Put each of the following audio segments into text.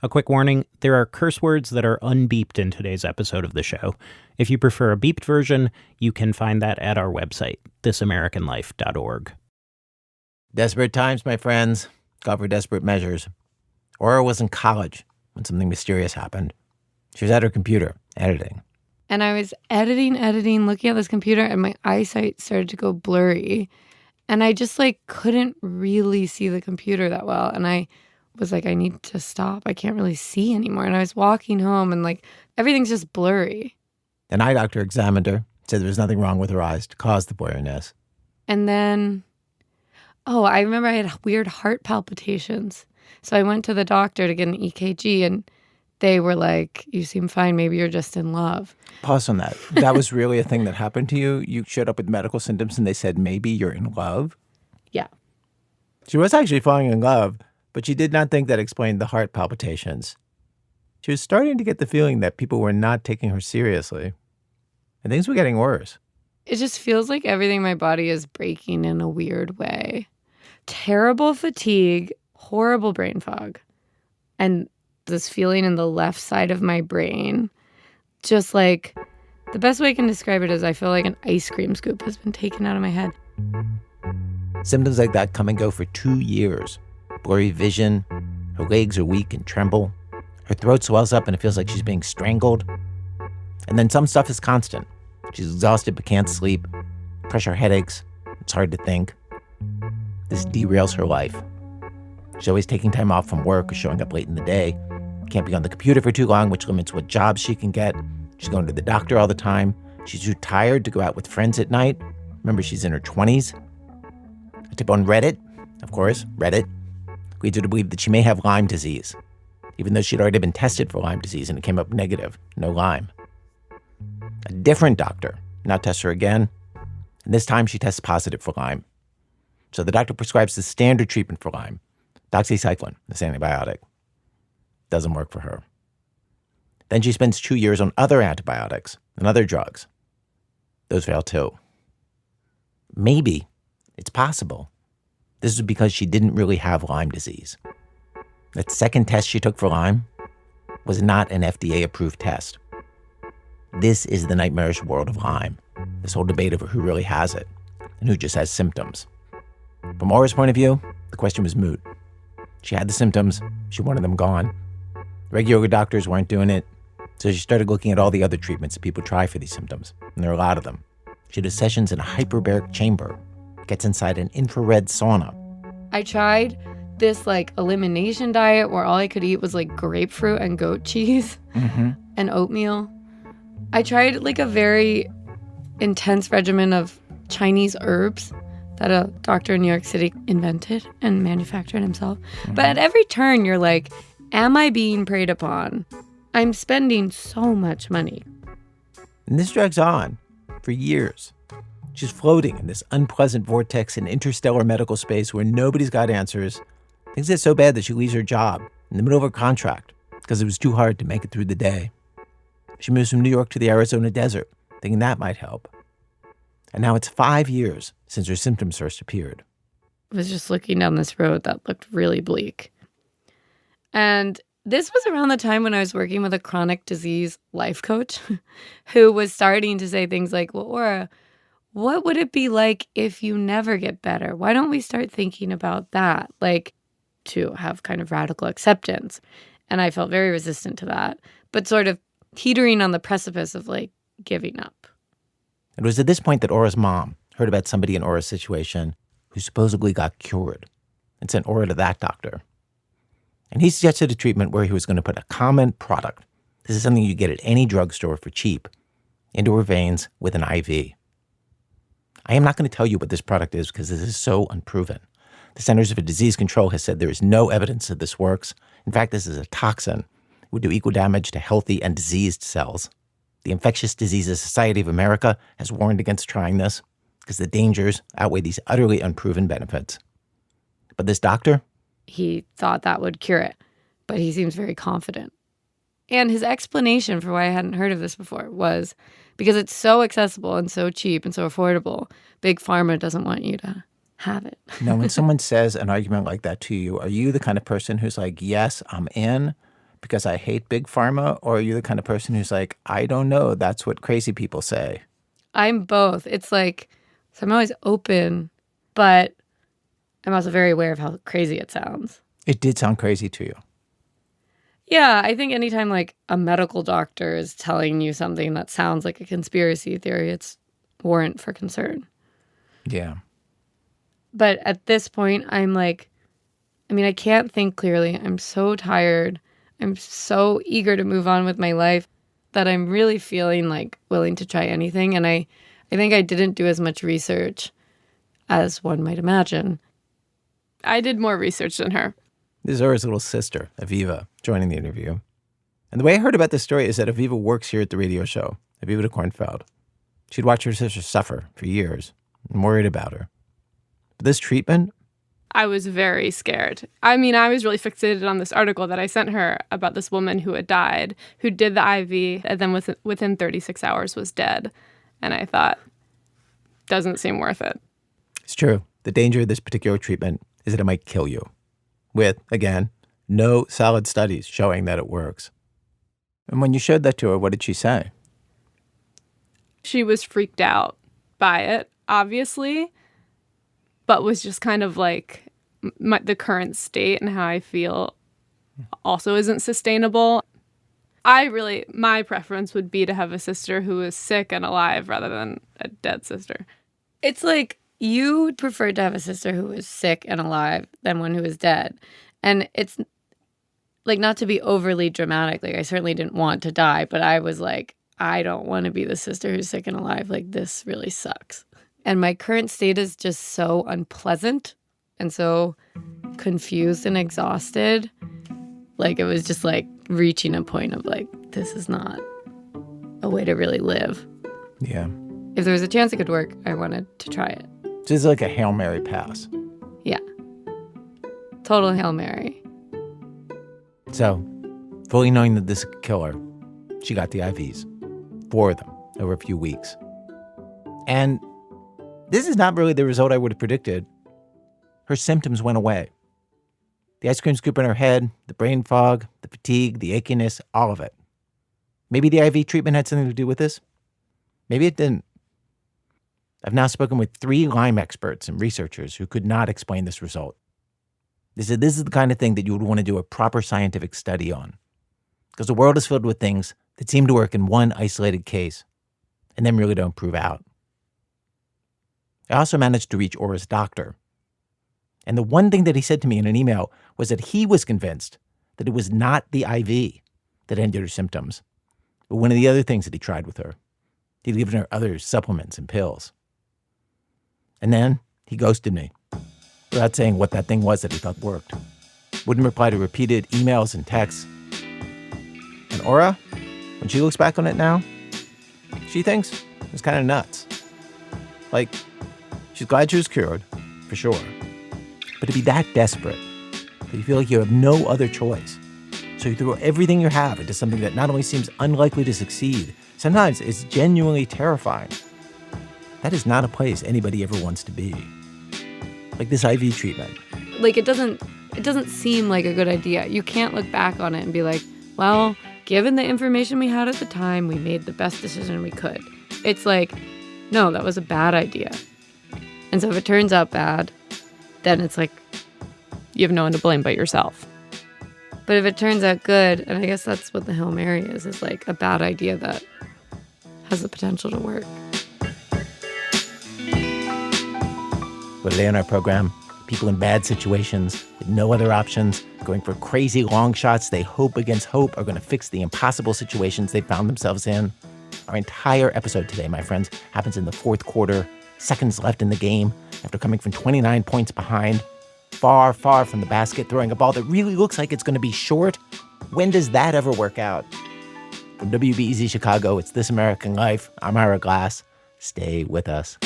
A quick warning, there are curse words that are unbeeped in today's episode of the show. If you prefer a beeped version, you can find that at our website, thisamericanlife.org. Desperate times, my friends. Call for desperate measures. Aura was in college when something mysterious happened. She was at her computer, editing. And I was editing, looking at this computer, and my eyesight started to go blurry. And I just, couldn't really see the computer that well. And I was like, I need to stop. I can't really see anymore. And I was walking home, and, everything's just blurry. An eye doctor examined her, said there was nothing wrong with her eyes to cause the blurriness. And then, I remember I had weird heart palpitations. So I went to the doctor to get an EKG, and they were like, you seem fine. Maybe you're just in love. Pause on that. That was really a thing that happened to you? You showed up with medical symptoms, and they said, maybe you're in love? Yeah. She was actually falling in love, but she did not think that explained the heart palpitations. She was starting to get the feeling that people were not taking her seriously. And things were getting worse. It just feels like everything in my body is breaking in a weird way. Terrible fatigue, horrible brain fog, and this feeling in the left side of my brain. Just the best way I can describe it is I feel like an ice cream scoop has been taken out of my head. Symptoms like that come and go for 2 years. Blurry vision, her legs are weak and tremble, her throat swells up and it feels like she's being strangled. And then some stuff is constant. She's exhausted but can't sleep, pressure headaches, it's hard to think. This derails her life. She's always taking time off from work or showing up late in the day, can't be on the computer for too long, which limits what jobs she can get. She's going to the doctor all the time. She's too tired to go out with friends at night. Remember, she's in her 20s. A tip on Reddit, of course, Reddit, leads her to believe that she may have Lyme disease, even though she'd already been tested for Lyme disease and it came up negative, no Lyme. A different doctor now tests her again, and this time she tests positive for Lyme. So the doctor prescribes the standard treatment for Lyme, doxycycline, this antibiotic. Doesn't work for her. Then she spends 2 years on other antibiotics and other drugs. Those fail too. Maybe it's possible this is because she didn't really have Lyme disease. That second test she took for Lyme was not an FDA-approved test. This is the nightmarish world of Lyme, this whole debate over who really has it and who just has symptoms. From Aura's point of view, the question was moot. She had the symptoms. She wanted them gone. Regular doctors weren't doing it, so she started looking at all the other treatments that people try for these symptoms, and there are a lot of them. She does sessions in a hyperbaric chamber, gets inside an infrared sauna. I tried this elimination diet where all I could eat was grapefruit and goat cheese and oatmeal. I tried a very intense regimen of Chinese herbs that a doctor in New York City invented and manufactured himself. But at every turn, you're like, am I being preyed upon? I'm spending so much money. And this drags on for years. She's floating in this unpleasant vortex in interstellar medical space where nobody's got answers. Things get so bad that she leaves her job in the middle of her contract because it was too hard to make it through the day. She moves from New York to the Arizona desert, thinking that might help. And now it's 5 years since her symptoms first appeared. I was just looking down this road that looked really bleak. And this was around the time when I was working with a chronic disease life coach who was starting to say things like, well, Aura, what would it be like if you never get better? Why don't we start thinking about that? To have kind of radical acceptance. And I felt very resistant to that, but sort of teetering on the precipice of giving up. It was at this point that Aura's mom heard about somebody in Aura's situation who supposedly got cured and sent Aura to that doctor. And he suggested a treatment where he was going to put a common product, this is something you get at any drugstore for cheap, into her veins with an IV. I am not going to tell you what this product is because this is so unproven. The Centers for Disease Control has said there is no evidence that this works. In fact, this is a toxin. It would do equal damage to healthy and diseased cells. The Infectious Diseases Society of America has warned against trying this because the dangers outweigh these utterly unproven benefits. But this doctor? He thought that would cure it, but he seems very confident. And his explanation for why I hadn't heard of this before was because it's so accessible and so cheap and so affordable, Big Pharma doesn't want you to have it. Now, when someone says an argument like that to you, are you the kind of person who's like, yes, I'm in? because I hate big pharma, or are you the kind of person who's like, I don't know, that's what crazy people say? I'm both. It's like, so I'm always open, but I'm also very aware of how crazy it sounds. It did sound crazy to you. Yeah, I think anytime like a medical doctor is telling you something that sounds like a conspiracy theory, it's warrant for concern. Yeah. But at this point, I'm like, I can't think clearly. I'm so tired. I'm so eager to move on with my life that I'm really feeling like willing to try anything. And I think I didn't do as much research as one might imagine. I did more research than her. This is Ira's little sister, Aviva, joining the interview. And the way I heard about this story is that Aviva works here at the radio show, Aviva de Kornfeld. She'd watched her sister suffer for years and worried about her. But this treatment? I was very scared. I was really fixated on this article that I sent her about this woman who had died, who did the IV, and then within 36 hours was dead. And I thought, doesn't seem worth it. It's true. The danger of this particular treatment is that it might kill you. With, again, no solid studies showing that it works. And when you showed that to her, what did she say? She was freaked out by it, obviously, but was just kind of like, the current state and how I feel also isn't sustainable. My preference would be to have a sister who is sick and alive rather than a dead sister. It's like you would prefer to have a sister who is sick and alive than one who is dead. And it's like, not to be overly dramatic, like I certainly didn't want to die, but I was like, I don't want to be the sister who's sick and alive. Like, this really sucks. And my current state is just so unpleasant and so confused and exhausted. Like, it was just like reaching a point of like, this is not a way to really live. Yeah. If there was a chance it could work, I wanted to try it. So it's like a Hail Mary pass. Yeah. Total Hail Mary. So, fully knowing that this could kill her, she got the IVs. 4 of them over a few weeks. And this is not really the result I would have predicted. Her symptoms went away. The ice cream scoop in her head, the brain fog, the fatigue, the achiness, all of it. Maybe the IV treatment had something to do with this. Maybe it didn't. I've now spoken with 3 Lyme experts and researchers who could not explain this result. They said this is the kind of thing that you would want to do a proper scientific study on, because the world is filled with things that seem to work in one isolated case and then really don't prove out. I also managed to reach Aura's doctor. And the one thing that he said to me in an email was that he was convinced that it was not the IV that ended her symptoms, but one of the other things that he tried with her. He'd given her other supplements and pills. And then he ghosted me without saying what that thing was that he thought worked. Wouldn't reply to repeated emails and texts. And Aura, when she looks back on it now, she thinks it was kind of nuts. Like, she's glad she was cured, for sure. But to be that desperate, that you feel like you have no other choice, so you throw everything you have into something that not only seems unlikely to succeed, sometimes it's genuinely terrifying. That is not a place anybody ever wants to be. Like this IV treatment. Like, it doesn't seem like a good idea. You can't look back on it and be like, well, given the information we had at the time, we made the best decision we could. It's like, no, that was a bad idea. And so if it turns out bad, then it's like, you have no one to blame but yourself. But if it turns out good, and I guess that's what the Hail Mary is like a bad idea that has the potential to work. But today on our program, people in bad situations with no other options, going for crazy long shots they hope against hope are going to fix the impossible situations they found themselves in. Our entire episode today, my friends, happens in the 4th quarter, seconds left in the game, after coming from 29 points behind, far, far from the basket, throwing a ball that really looks like it's going to be short. When does that ever work out? From WBEZ Chicago, it's This American Life. I'm Ira Glass. Stay with us.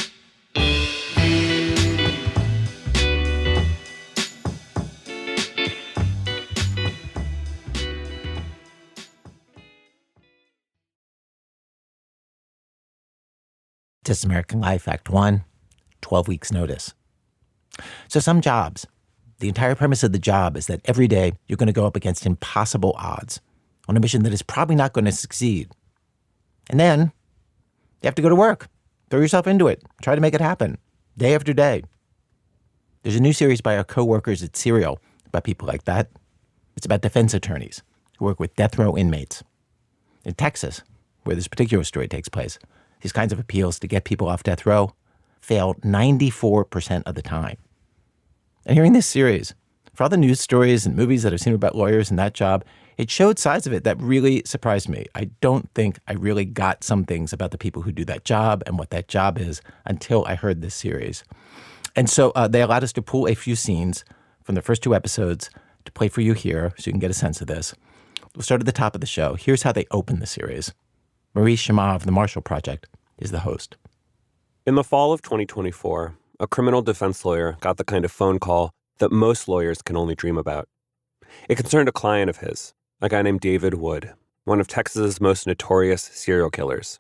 This American Life, Act 1, 12 weeks notice. So some jobs, the entire premise of the job is that every day you're going to go up against impossible odds. on a mission that is probably not going to succeed. And then you have to go to work. Throw yourself into it. Try to make it happen, day after day. There's a new series by our coworkers at Serial about people like that. It's about defense attorneys who work with death row inmates. In Texas, where this particular story takes place, these kinds of appeals to get people off death row fail 94% of the time. And hearing this series, for all the news stories and movies that I've seen about lawyers and that job, it showed sides of it that really surprised me. I don't think I really got some things about the people who do that job and what that job is until I heard this series. And so they allowed us to pull a few scenes from the first two episodes to play for you here so you can get a sense of this. We'll start at the top of the show. Here's how they open the series. Maurice Shama of the Marshall Project is the host. In the fall of 2024, a criminal defense lawyer got the kind of phone call that most lawyers can only dream about. It concerned a client of his, a guy named David Wood, one of Texas's most notorious serial killers.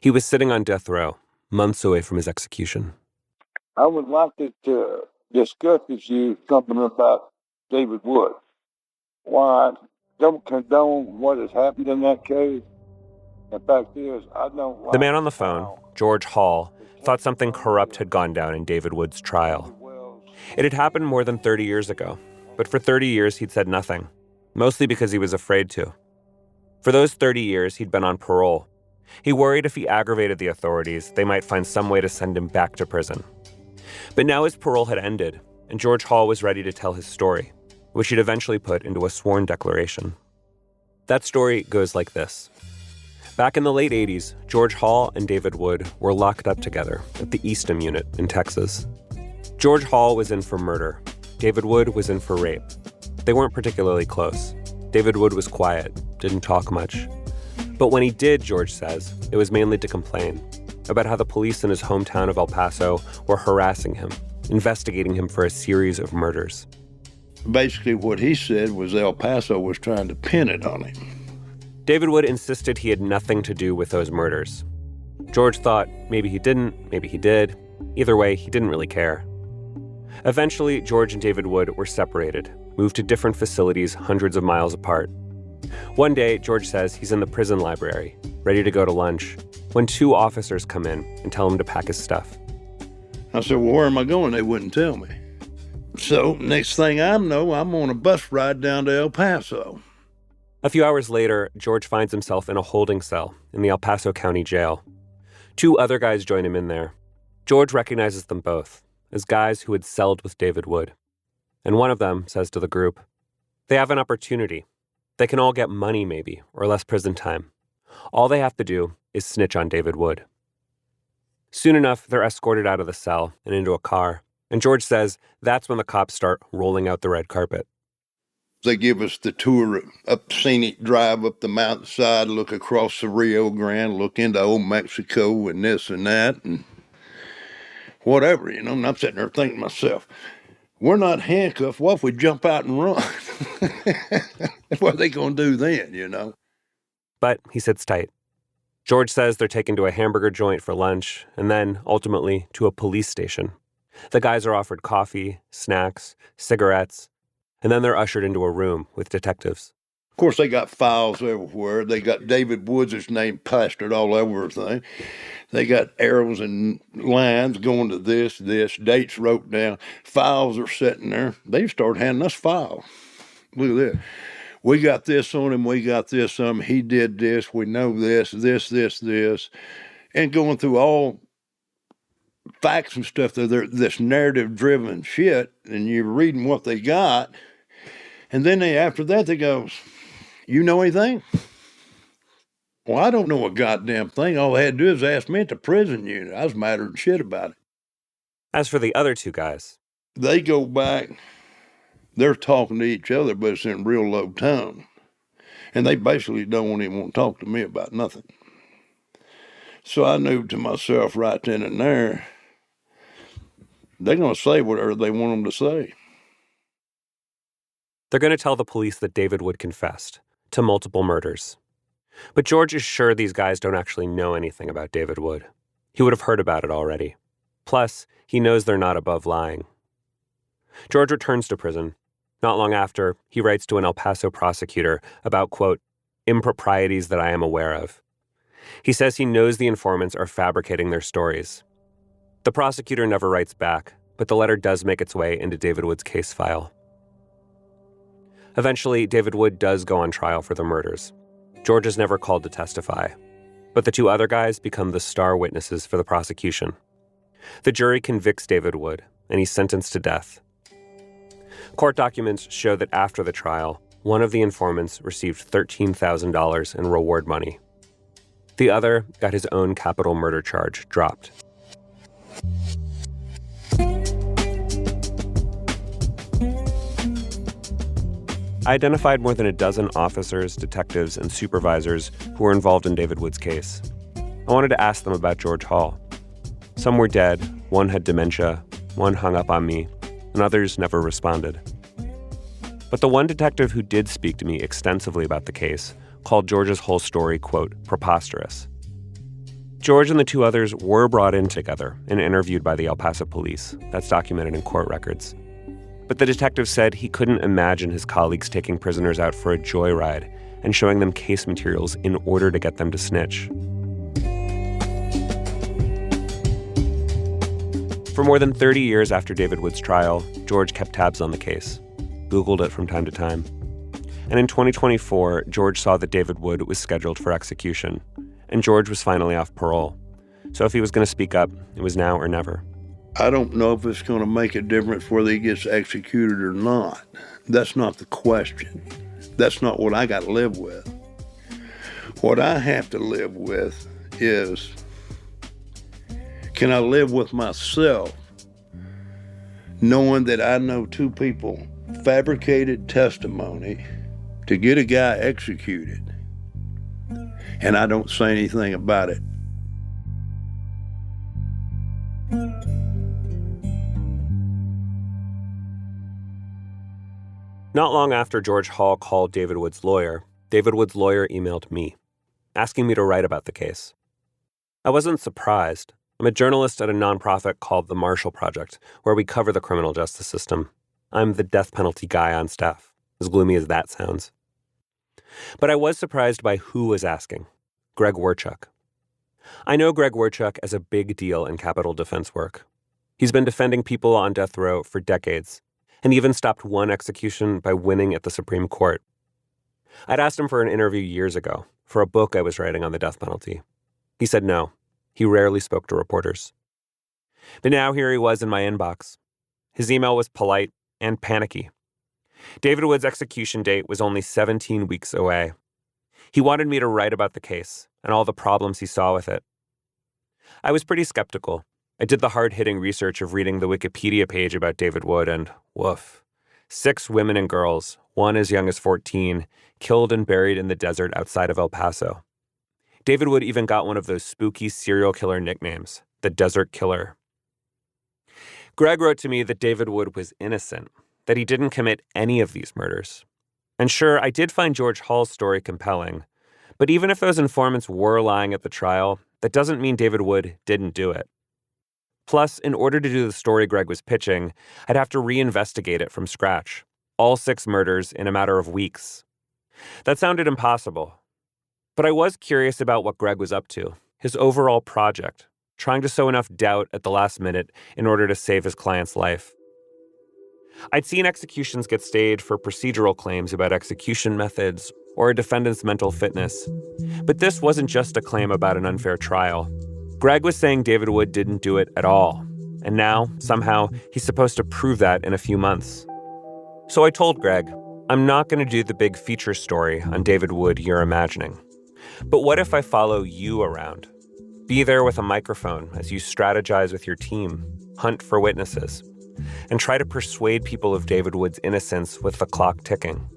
He was sitting on death row, months away from his execution. I would like to discuss with you something about David Wood. Why I don't condone what has happened in that case. The fact is, I don't like... The man on the phone, George Hall, thought something corrupt had gone down in David Wood's trial. It had happened more than 30 years ago, but for 30 years he'd said nothing, mostly because he was afraid to. For those 30 years, he'd been on parole. He worried if he aggravated the authorities, they might find some way to send him back to prison. But now his parole had ended, and George Hall was ready to tell his story, which he'd eventually put into a sworn declaration. That story goes like this. Back in the late 80s, George Hall and David Wood were locked up together at the Eastham unit in Texas. George Hall was in for murder. David Wood was in for rape. They weren't particularly close. David Wood was quiet, didn't talk much. But when he did, George says, it was mainly to complain about how the police in his hometown of El Paso were harassing him, investigating him for a series of murders. Basically, what he said was El Paso was trying to pin it on him. David Wood insisted he had nothing to do with those murders. George thought maybe he didn't, maybe he did. Either way, he didn't really care. Eventually, George and David Wood were separated, moved to different facilities hundreds of miles apart. One day, George says he's in the prison library, ready to go to lunch, when two officers come in and tell him to pack his stuff. I said, well, where am I going? They wouldn't tell me. So next thing I know, I'm on a bus ride down to El Paso. A few hours later, George finds himself in a holding cell in the El Paso County Jail. Two other guys join him in there. George recognizes them both as guys who had celled with David Wood. And one of them says to the group, they have an opportunity. They can all get money maybe, or less prison time. All they have to do is snitch on David Wood. Soon enough, they're escorted out of the cell and into a car. And George says that's when the cops start rolling out the red carpet. They give us the tour up scenic drive up the mountainside, look across the Rio Grande, look into old Mexico and this and that and whatever, you know. And I'm sitting there thinking to myself, we're not handcuffed. What if we jump out and run? What are they going to do then, you know? But he sits tight. George says they're taken to a hamburger joint for lunch and then, ultimately, to a police station. The guys are offered coffee, snacks, cigarettes, and then they're ushered into a room with detectives. Of course, they got files everywhere. They got David Woods' name plastered all over everything. They got arrows and lines going to this, dates wrote down. Files are sitting there. They started handing us files. Look at this. We got this on him. We got this on him. He did this. We know this. And going through all facts and stuff, they're this narrative-driven shit, and you're reading what they got, and then after that, they go, you know anything? Well, I don't know a goddamn thing. All they had to do is ask me at the prison unit. I was madder than shit about it. As for the other two guys, they go back, they're talking to each other, but it's in real low tone, and they basically don't even want to talk to me about nothing. So I knew to myself right then and there, they're going to say whatever they want them to say. They're going to tell the police that David Wood confessed to multiple murders. But George is sure these guys don't actually know anything about David Wood. He would have heard about it already. Plus, he knows they're not above lying. George returns to prison. Not long after, he writes to an El Paso prosecutor about, quote, improprieties that I am aware of. He says he knows the informants are fabricating their stories. The prosecutor never writes back, but the letter does make its way into David Wood's case file. Eventually, David Wood does go on trial for the murders. George is never called to testify, but the two other guys become the star witnesses for the prosecution. The jury convicts David Wood, and he's sentenced to death. Court documents show that after the trial, one of the informants received $13,000 in reward money. The other got his own capital murder charge dropped. I identified more than a dozen officers, detectives, and supervisors who were involved in David Wood's case. I wanted to ask them about George Hall. Some were dead, one had dementia, one hung up on me, and others never responded. But the one detective who did speak to me extensively about the case called George's whole story, quote, preposterous. George and the two others were brought in together and interviewed by the El Paso police. That's documented in court records. But the detective said he couldn't imagine his colleagues taking prisoners out for a joyride and showing them case materials in order to get them to snitch. For more than 30 years after David Wood's trial, George kept tabs on the case, Googled it from time to time. And in 2024, George saw that David Wood was scheduled for execution, and George was finally off parole. So if he was going to speak up, it was now or never. I don't know if it's going to make a difference whether he gets executed or not. That's not the question. That's not what I got to live with. What I have to live with is, can I live with myself knowing that I know two people fabricated testimony to get a guy executed, and I don't say anything about it? Not long after George Hall called David Wood's lawyer emailed me, asking me to write about the case. I wasn't surprised. I'm a journalist at a nonprofit called the Marshall Project, where we cover the criminal justice system. I'm the death penalty guy on staff, as gloomy as that sounds. But I was surprised by who was asking. Greg Werchuk. I know Greg Werchuk as a big deal in capital defense work. He's been defending people on death row for decades, and even stopped one execution by winning at the Supreme Court. I'd asked him for an interview years ago for a book I was writing on the death penalty. He said no. He rarely spoke to reporters. But now here he was in my inbox. His email was polite and panicky. David Wood's execution date was only 17 weeks away. He wanted me to write about the case and all the problems he saw with it. I was pretty skeptical. I did the hard-hitting research of reading the Wikipedia page about David Wood, and woof. 6 women and girls, one as young as 14, killed and buried in the desert outside of El Paso. David Wood even got one of those spooky serial killer nicknames, the Desert Killer. Greg wrote to me that David Wood was innocent, that he didn't commit any of these murders. And sure, I did find George Hall's story compelling, but even if those informants were lying at the trial, that doesn't mean David Wood didn't do it. Plus, in order to do the story Greg was pitching, I'd have to reinvestigate it from scratch. All 6 murders in a matter of weeks. That sounded impossible. But I was curious about what Greg was up to, his overall project, trying to sow enough doubt at the last minute in order to save his client's life. I'd seen executions get stayed for procedural claims about execution methods or a defendant's mental fitness. But this wasn't just a claim about an unfair trial. Greg was saying David Wood didn't do it at all. And now, somehow, he's supposed to prove that in a few months. So I told Greg, I'm not going to do the big feature story on David Wood you're imagining. But what if I follow you around? Be there with a microphone as you strategize with your team, hunt for witnesses, and try to persuade people of David Wood's innocence with the clock ticking.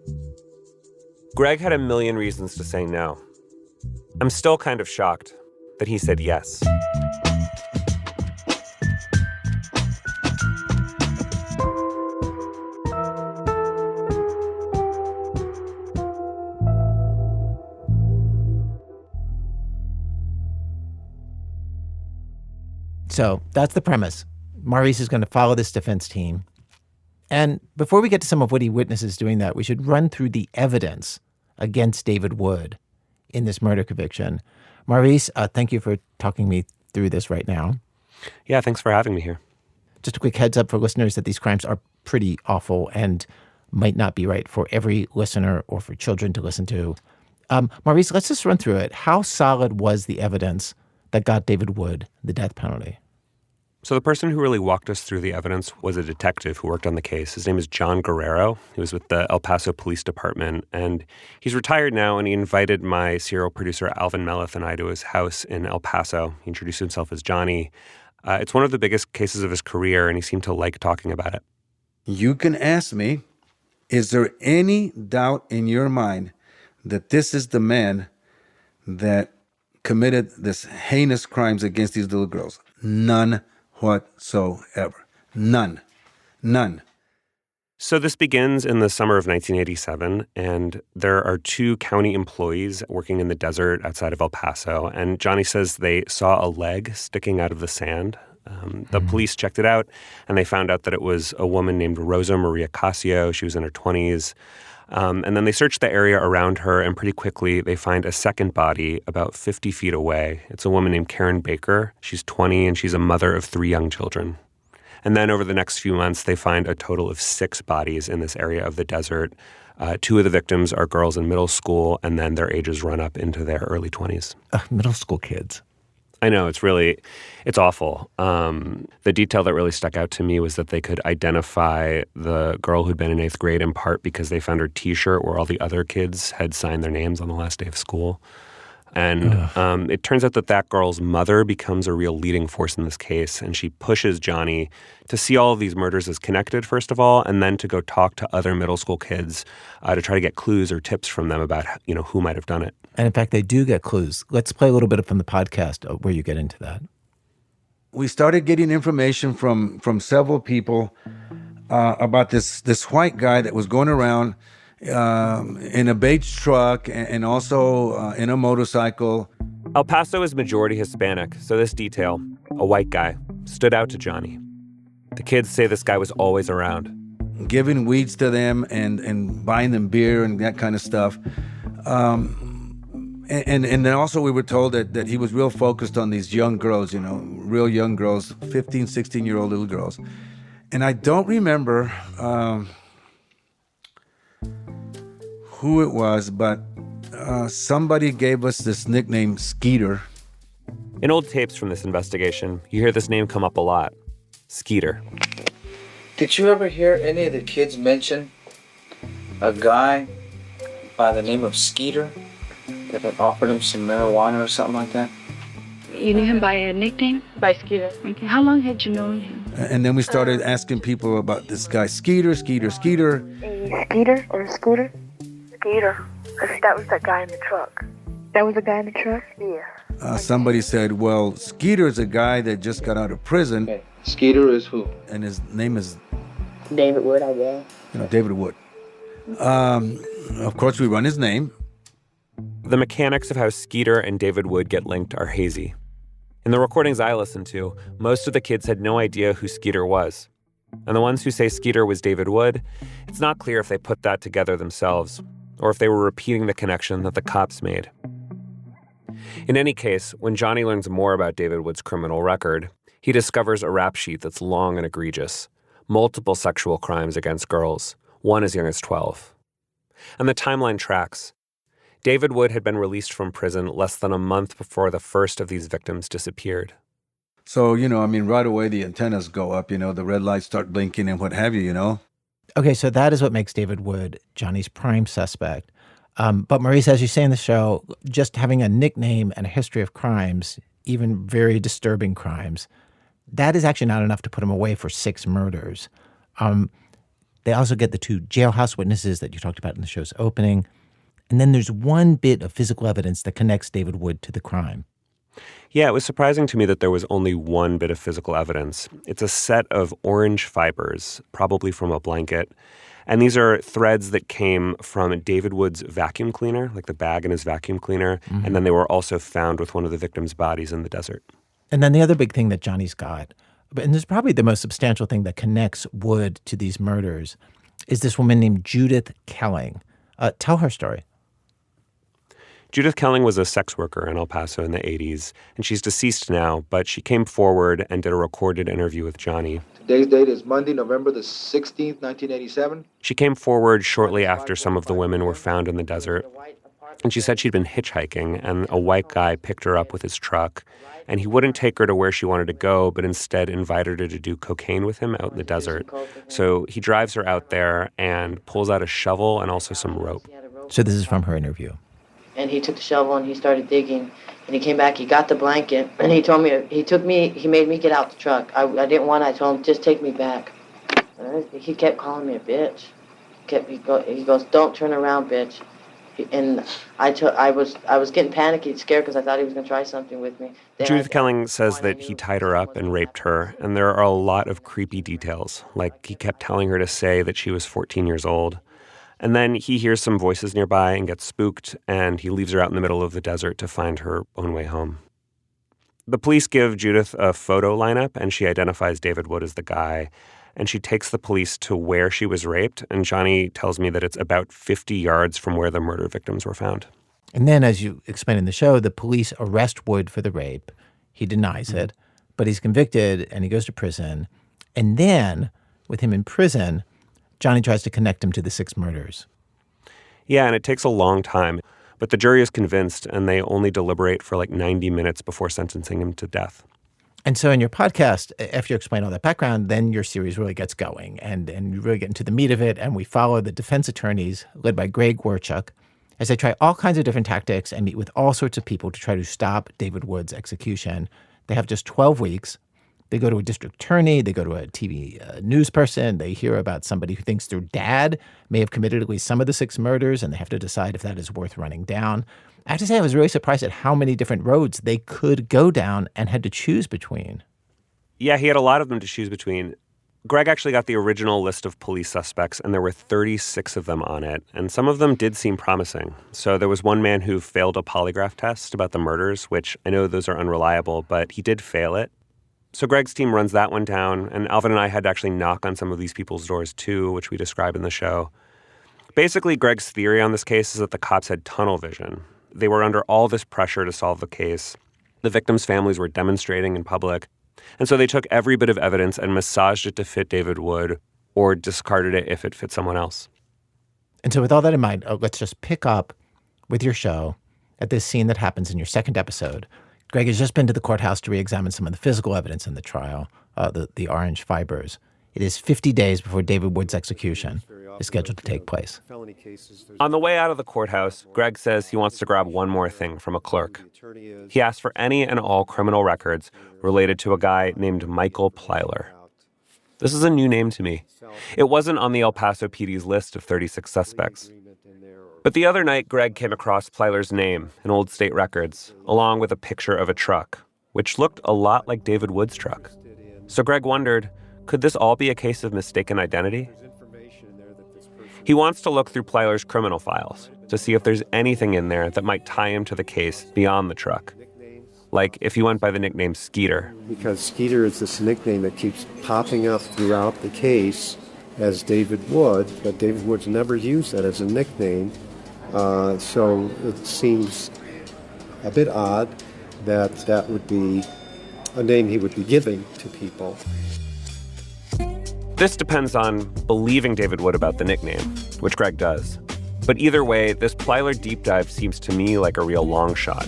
Greg had a million reasons to say no. I'm still kind of shocked that he said yes. So that's the premise. Maurice is going to follow this defense team. And before we get to some of what he witnesses doing that, we should run through the evidence against David Wood in this murder conviction. Maurice, thank you for talking me through this right now. Yeah, thanks for having me here. Just a quick heads up for listeners that these crimes are pretty awful and might not be right for every listener or for children to listen to. Maurice, let's just run through it. How solid was the evidence that got David Wood the death penalty? So the person who really walked us through the evidence was a detective who worked on the case. His name is John Guerrero. He was with the El Paso Police Department, and he's retired now, and he invited my serial producer, Alvin Melleth, and I to his house in El Paso. He introduced himself as Johnny. It's one of the biggest cases of his career, and he seemed to like talking about it. You can ask me, is there any doubt in your mind that this is the man that committed this heinous crimes against these little girls? None whatsoever. None. So this begins in the summer of 1987, and there are two county employees working in the desert outside of El Paso, and Johnny says they saw a leg sticking out of the sand. The police checked it out, and they found out that it was a woman named Rosa Maria Casio. She was in her 20s. And then they searched the area around her, and pretty quickly they find a second body about 50 feet away. It's a woman named Karen Baker. She's 20, and she's a mother of 3 young children. And then over the next few months, they find a total of 6 bodies in this area of the desert. 2 of the victims are girls in middle school, and then their ages run up into their early 20s. Middle school kids. I know, it's awful. The detail that really stuck out to me was that they could identify the girl who'd been in 8th grade in part because they found her T-shirt where all the other kids had signed their names on the last day of school. And it turns out that girl's mother becomes a real leading force in this case, and she pushes Johnny to see all of these murders as connected, first of all, and then to go talk to other middle school kids to try to get clues or tips from them about, who might have done it. And in fact, they do get clues. Let's play a little bit from the podcast where you get into that. We started getting information from several people about this white guy that was going around in a beige truck and also in a motorcycle. El Paso is majority Hispanic, so this detail, a white guy, stood out to Johnny. The kids say this guy was always around. Giving weeds to them and buying them beer and that kind of stuff. And then also we were told that he was real focused on these young girls, real young girls, 15, 16-year-old little girls. And I don't remember who it was, but somebody gave us this nickname, Skeeter. In old tapes from this investigation, you hear this name come up a lot, Skeeter. Did you ever hear any of the kids mention a guy by the name of Skeeter that had offered him some marijuana or something like that? You knew him by a nickname? By Skeeter. Okay. How long had you known him? And then we started asking people about this guy, Skeeter. Skeeter or Scooter? Skeeter. That was that guy in the truck. That was the guy in the truck? Yeah. Somebody said, well, Skeeter's a guy that just got out of prison. Okay. Skeeter is who? And his name is... David Wood, I guess. David Wood. Of course, we run his name. The mechanics of how Skeeter and David Wood get linked are hazy. In the recordings I listened to, most of the kids had no idea who Skeeter was. And the ones who say Skeeter was David Wood, it's not clear if they put that together themselves, or if they were repeating the connection that the cops made. In any case, when Johnny learns more about David Wood's criminal record, he discovers a rap sheet that's long and egregious. Multiple sexual crimes against girls, one as young as 12. And the timeline tracks. David Wood had been released from prison less than a month before the first of these victims disappeared. So, right away the antennas go up, the red lights start blinking and what have you, Okay, so that is what makes David Wood Johnny's prime suspect. But Maurice, as you say in the show, just having a nickname and a history of crimes, even very disturbing crimes, that is actually not enough to put him away for 6 murders. They also get the 2 jailhouse witnesses that you talked about in the show's opening. And then there's one bit of physical evidence that connects David Wood to the crime. Yeah, it was surprising to me that there was only one bit of physical evidence. It's a set of orange fibers, probably from a blanket. And these are threads that came from David Wood's vacuum cleaner, like the bag in his vacuum cleaner. Mm-hmm. And then they were also found with one of the victims' bodies in the desert. And then the other big thing that Johnny's got, and this is probably the most substantial thing that connects Wood to these murders, is this woman named Judith Kelling. Tell her story. Judith Kelling was a sex worker in El Paso in the 80s, and she's deceased now, but she came forward and did a recorded interview with Johnny. Today's date is Monday, November the 16th, 1987. She came forward shortly after some of the women were found in the desert, and she said she'd been hitchhiking, and a white guy picked her up with his truck, and he wouldn't take her to where she wanted to go, but instead invited her to do cocaine with him out in the desert. So he drives her out there and pulls out a shovel and also some rope. So this is from her interview. And he took the shovel and he started digging. And he came back, he got the blanket, and he told me, he made me get out the truck. I didn't want to, I told him, just take me back. He kept calling me a bitch. He goes, don't turn around, bitch. And I was getting panicky, scared, because I thought he was going to try something with me. Judith Kelling says that he tied her up and raped her, and there are a lot of creepy details, like he kept telling her to say that she was 14 years old. And then he hears some voices nearby and gets spooked, and he leaves her out in the middle of the desert to find her own way home. The police give Judith a photo lineup, and she identifies David Wood as the guy. And she takes the police to where she was raped, and Johnny tells me that it's about 50 yards from where the murder victims were found. And then, as you explain in the show, the police arrest Wood for the rape. He denies it, but he's convicted, and he goes to prison. And then, with him in prison, Johnny tries to connect him to the 6 murders. Yeah, and it takes a long time. But the jury is convinced, and they only deliberate for like 90 minutes before sentencing him to death. And so in your podcast, after you explain all that background, then your series really gets going. And you really get into the meat of it. And we follow the defense attorneys, led by Greg Warchuk, as they try all kinds of different tactics and meet with all sorts of people to try to stop David Wood's execution. They have just 12 weeks. They go to a district attorney, they go to a TV news person, they hear about somebody who thinks their dad may have committed at least some of the 6 murders, and they have to decide if that is worth running down. I have to say, I was really surprised at how many different roads they could go down and had to choose between. Yeah, he had a lot of them to choose between. Greg actually got the original list of police suspects, and there were 36 of them on it, and some of them did seem promising. So there was one man who failed a polygraph test about the murders, which I know those are unreliable, but he did fail it. So Greg's team runs that one down, and Alvin and I had to actually knock on some of these people's doors too, which we describe in the show. Basically, Greg's theory on this case is that the cops had tunnel vision. They were under all this pressure to solve the case. The victims' families were demonstrating in public, and so they took every bit of evidence and massaged it to fit David Wood or discarded it if it fit someone else. And so with all that in mind, let's just pick up with your show at this scene that happens in your second episode. Greg has just been to the courthouse to re-examine some of the physical evidence in the trial, the orange fibers. It is 50 days before David Wood's execution is scheduled to take place. On the way out of the courthouse, Greg says he wants to grab one more thing from a clerk. He asks for any and all criminal records related to a guy named Michael Plyler. This is a new name to me. It wasn't on the El Paso PD's list of 36 suspects. But the other night, Greg came across Plyler's name in old state records, along with a picture of a truck, which looked a lot like David Wood's truck. So Greg wondered, could this all be a case of mistaken identity? He wants to look through Plyler's criminal files to see if there's anything in there that might tie him to the case beyond the truck. Like if he went by the nickname Skeeter. Because Skeeter is this nickname that keeps popping up throughout the case as David Wood, but David Wood's never used that as a nickname. So it seems a bit odd that that would be a name he would be giving to people. This depends on believing David Wood about the nickname, which Greg does. But either way, this Plyler deep dive seems to me like a real long shot.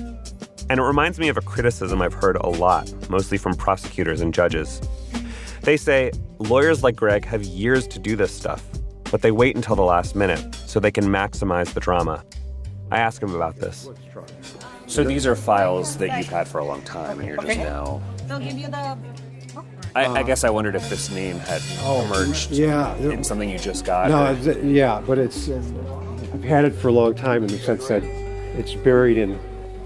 And it reminds me of a criticism I've heard a lot, mostly from prosecutors and judges. They say lawyers like Greg have years to do this stuff, but they wait until the last minute so they can maximize the drama. I ask him about this. So these are files that you've had for a long time, and you're just now... They'll give you the... I guess I wondered if this name had emerged in something you just got. No, but it's... I've had it for a long time in the sense that it's buried in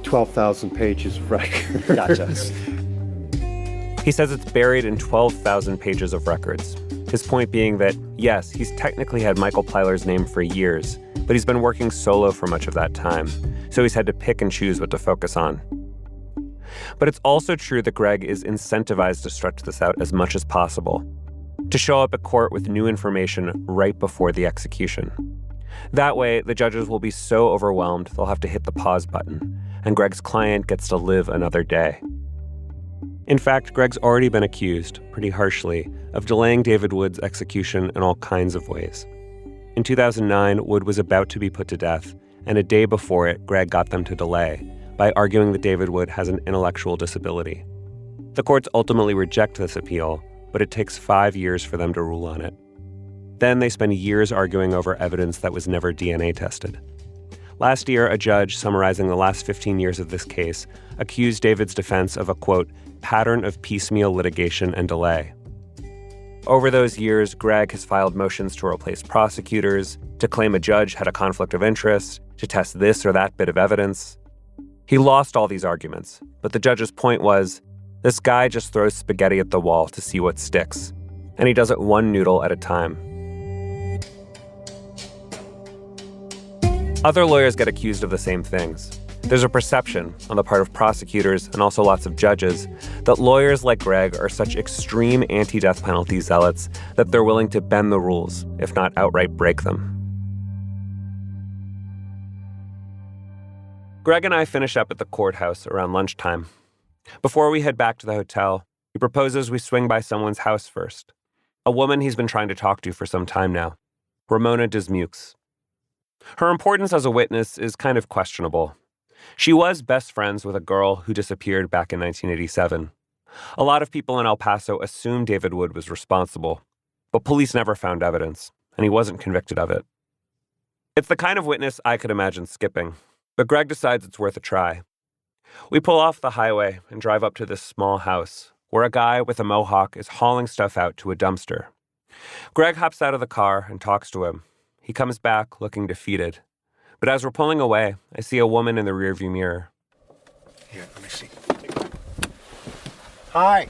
12,000 pages of records. Gotcha. He says it's buried in 12,000 pages of records. His point being that, yes, he's technically had Michael Plyler's name for years, but he's been working solo for much of that time, so he's had to pick and choose what to focus on. But it's also true that Greg is incentivized to stretch this out as much as possible, to show up at court with new information right before the execution. That way, the judges will be so overwhelmed they'll have to hit the pause button, and Greg's client gets to live another day. In fact, Greg's already been accused, pretty harshly, of delaying David Wood's execution in all kinds of ways. In 2009, Wood was about to be put to death, and a day before it, Greg got them to delay by arguing that David Wood has an intellectual disability. The courts ultimately reject this appeal, but it takes 5 years for them to rule on it. Then they spend years arguing over evidence that was never DNA tested. Last year, a judge summarizing the last 15 years of this case accused David's defense of a, quote, pattern of piecemeal litigation and delay. Over those years, Greg has filed motions to replace prosecutors, to claim a judge had a conflict of interest, to test this or that bit of evidence. He lost all these arguments, but the judge's point was, this guy just throws spaghetti at the wall to see what sticks, and he does it one noodle at a time. Other lawyers get accused of the same things. There's a perception on the part of prosecutors and also lots of judges that lawyers like Greg are such extreme anti-death penalty zealots that they're willing to bend the rules, if not outright break them. Greg and I finish up at the courthouse around lunchtime. Before we head back to the hotel, he proposes we swing by someone's house first. A woman he's been trying to talk to for some time now, Ramona Dismukes. Her importance as a witness is kind of questionable. She was best friends with a girl who disappeared back in 1987. A lot of people in El Paso assumed David Wood was responsible, but police never found evidence, and he wasn't convicted of it. It's the kind of witness I could imagine skipping, but Greg decides it's worth a try. We pull off the highway and drive up to this small house, where a guy with a mohawk is hauling stuff out to a dumpster. Greg hops out of the car and talks to him. He comes back looking defeated. But as we're pulling away, I see a woman in the rearview mirror. Here, let me see. Hi.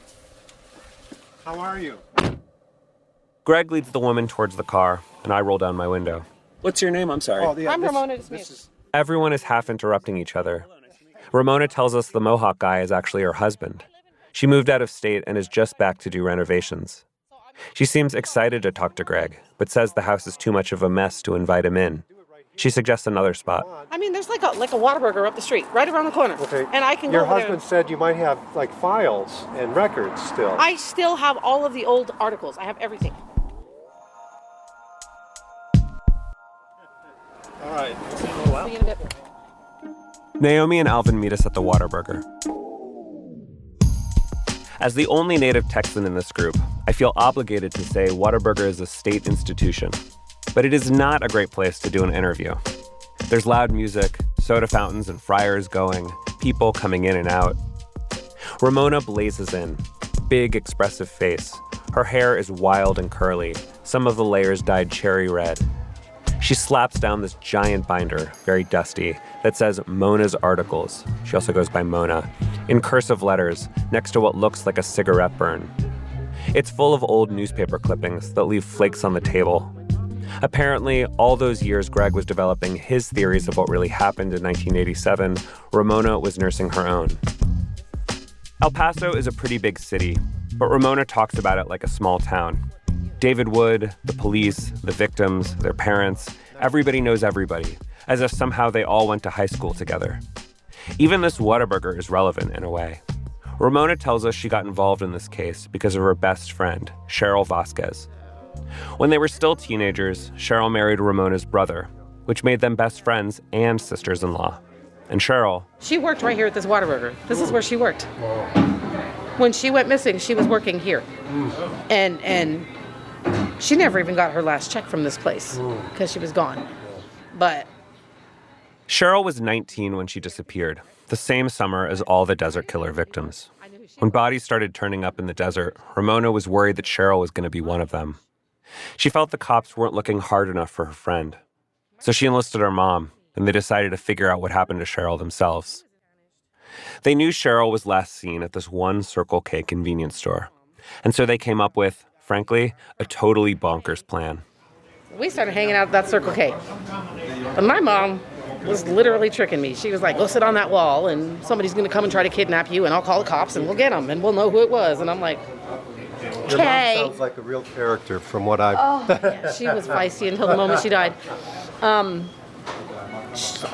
How are you? Greg leads the woman towards the car, and I roll down my window. What's your name? I'm sorry. I'm Ramona Dismukes. Everyone is half interrupting each other. Ramona tells us the mohawk guy is actually her husband. She moved out of state and is just back to do renovations. She seems excited to talk to Greg, but says the house is too much of a mess to invite him in. She suggests another spot. I mean, there's like a Whataburger up the street, right around the corner. Okay. And I can Your go over husband there. said you might have like files and records still. I still have all of the old articles. I have everything. All right. See you in a bit. Naomi and Alvin meet us at the Whataburger. As the only native Texan in this group, I feel obligated to say Whataburger is a state institution. But it is not a great place to do an interview. There's loud music, soda fountains and fryers going, people coming in and out. Ramona blazes in, big expressive face. Her hair is wild and curly, some of the layers dyed cherry red. She slaps down this giant binder, very dusty, that says Mona's Articles, she also goes by Mona, in cursive letters next to what looks like a cigarette burn. It's full of old newspaper clippings that leave flakes on the table. Apparently, all those years Greg was developing his theories of what really happened in 1987, Ramona was nursing her own. El Paso is a pretty big city, but Ramona talks about it like a small town. David Wood, the police, the victims, their parents, everybody knows everybody, as if somehow they all went to high school together. Even this Whataburger is relevant in a way. Ramona tells us she got involved in this case because of her best friend, Cheryl Vasquez. When they were still teenagers, Cheryl married Ramona's brother, which made them best friends and sisters-in-law. And Cheryl... She worked right here at this Whataburger. This is where she worked. When she went missing, she was working here. And she never even got her last check from this place because she was gone. But... Cheryl was 19 when she disappeared, the same summer as all the desert killer victims. When bodies started turning up in the desert, Ramona was worried that Cheryl was going to be one of them. She felt the cops weren't looking hard enough for her friend. So she enlisted her mom, and they decided to figure out what happened to Cheryl themselves. They knew Cheryl was last seen at this one Circle K convenience store. And so they came up with, frankly, a totally bonkers plan. we started hanging out at that Circle K. And my mom was literally tricking me. She was like, go sit on that wall and somebody's going to come and try to kidnap you and I'll call the cops and we'll get them and we'll know who it was. And I'm like, okay. Your mom sounds like a real character from what I've... Yeah, she was feisty until the moment she died.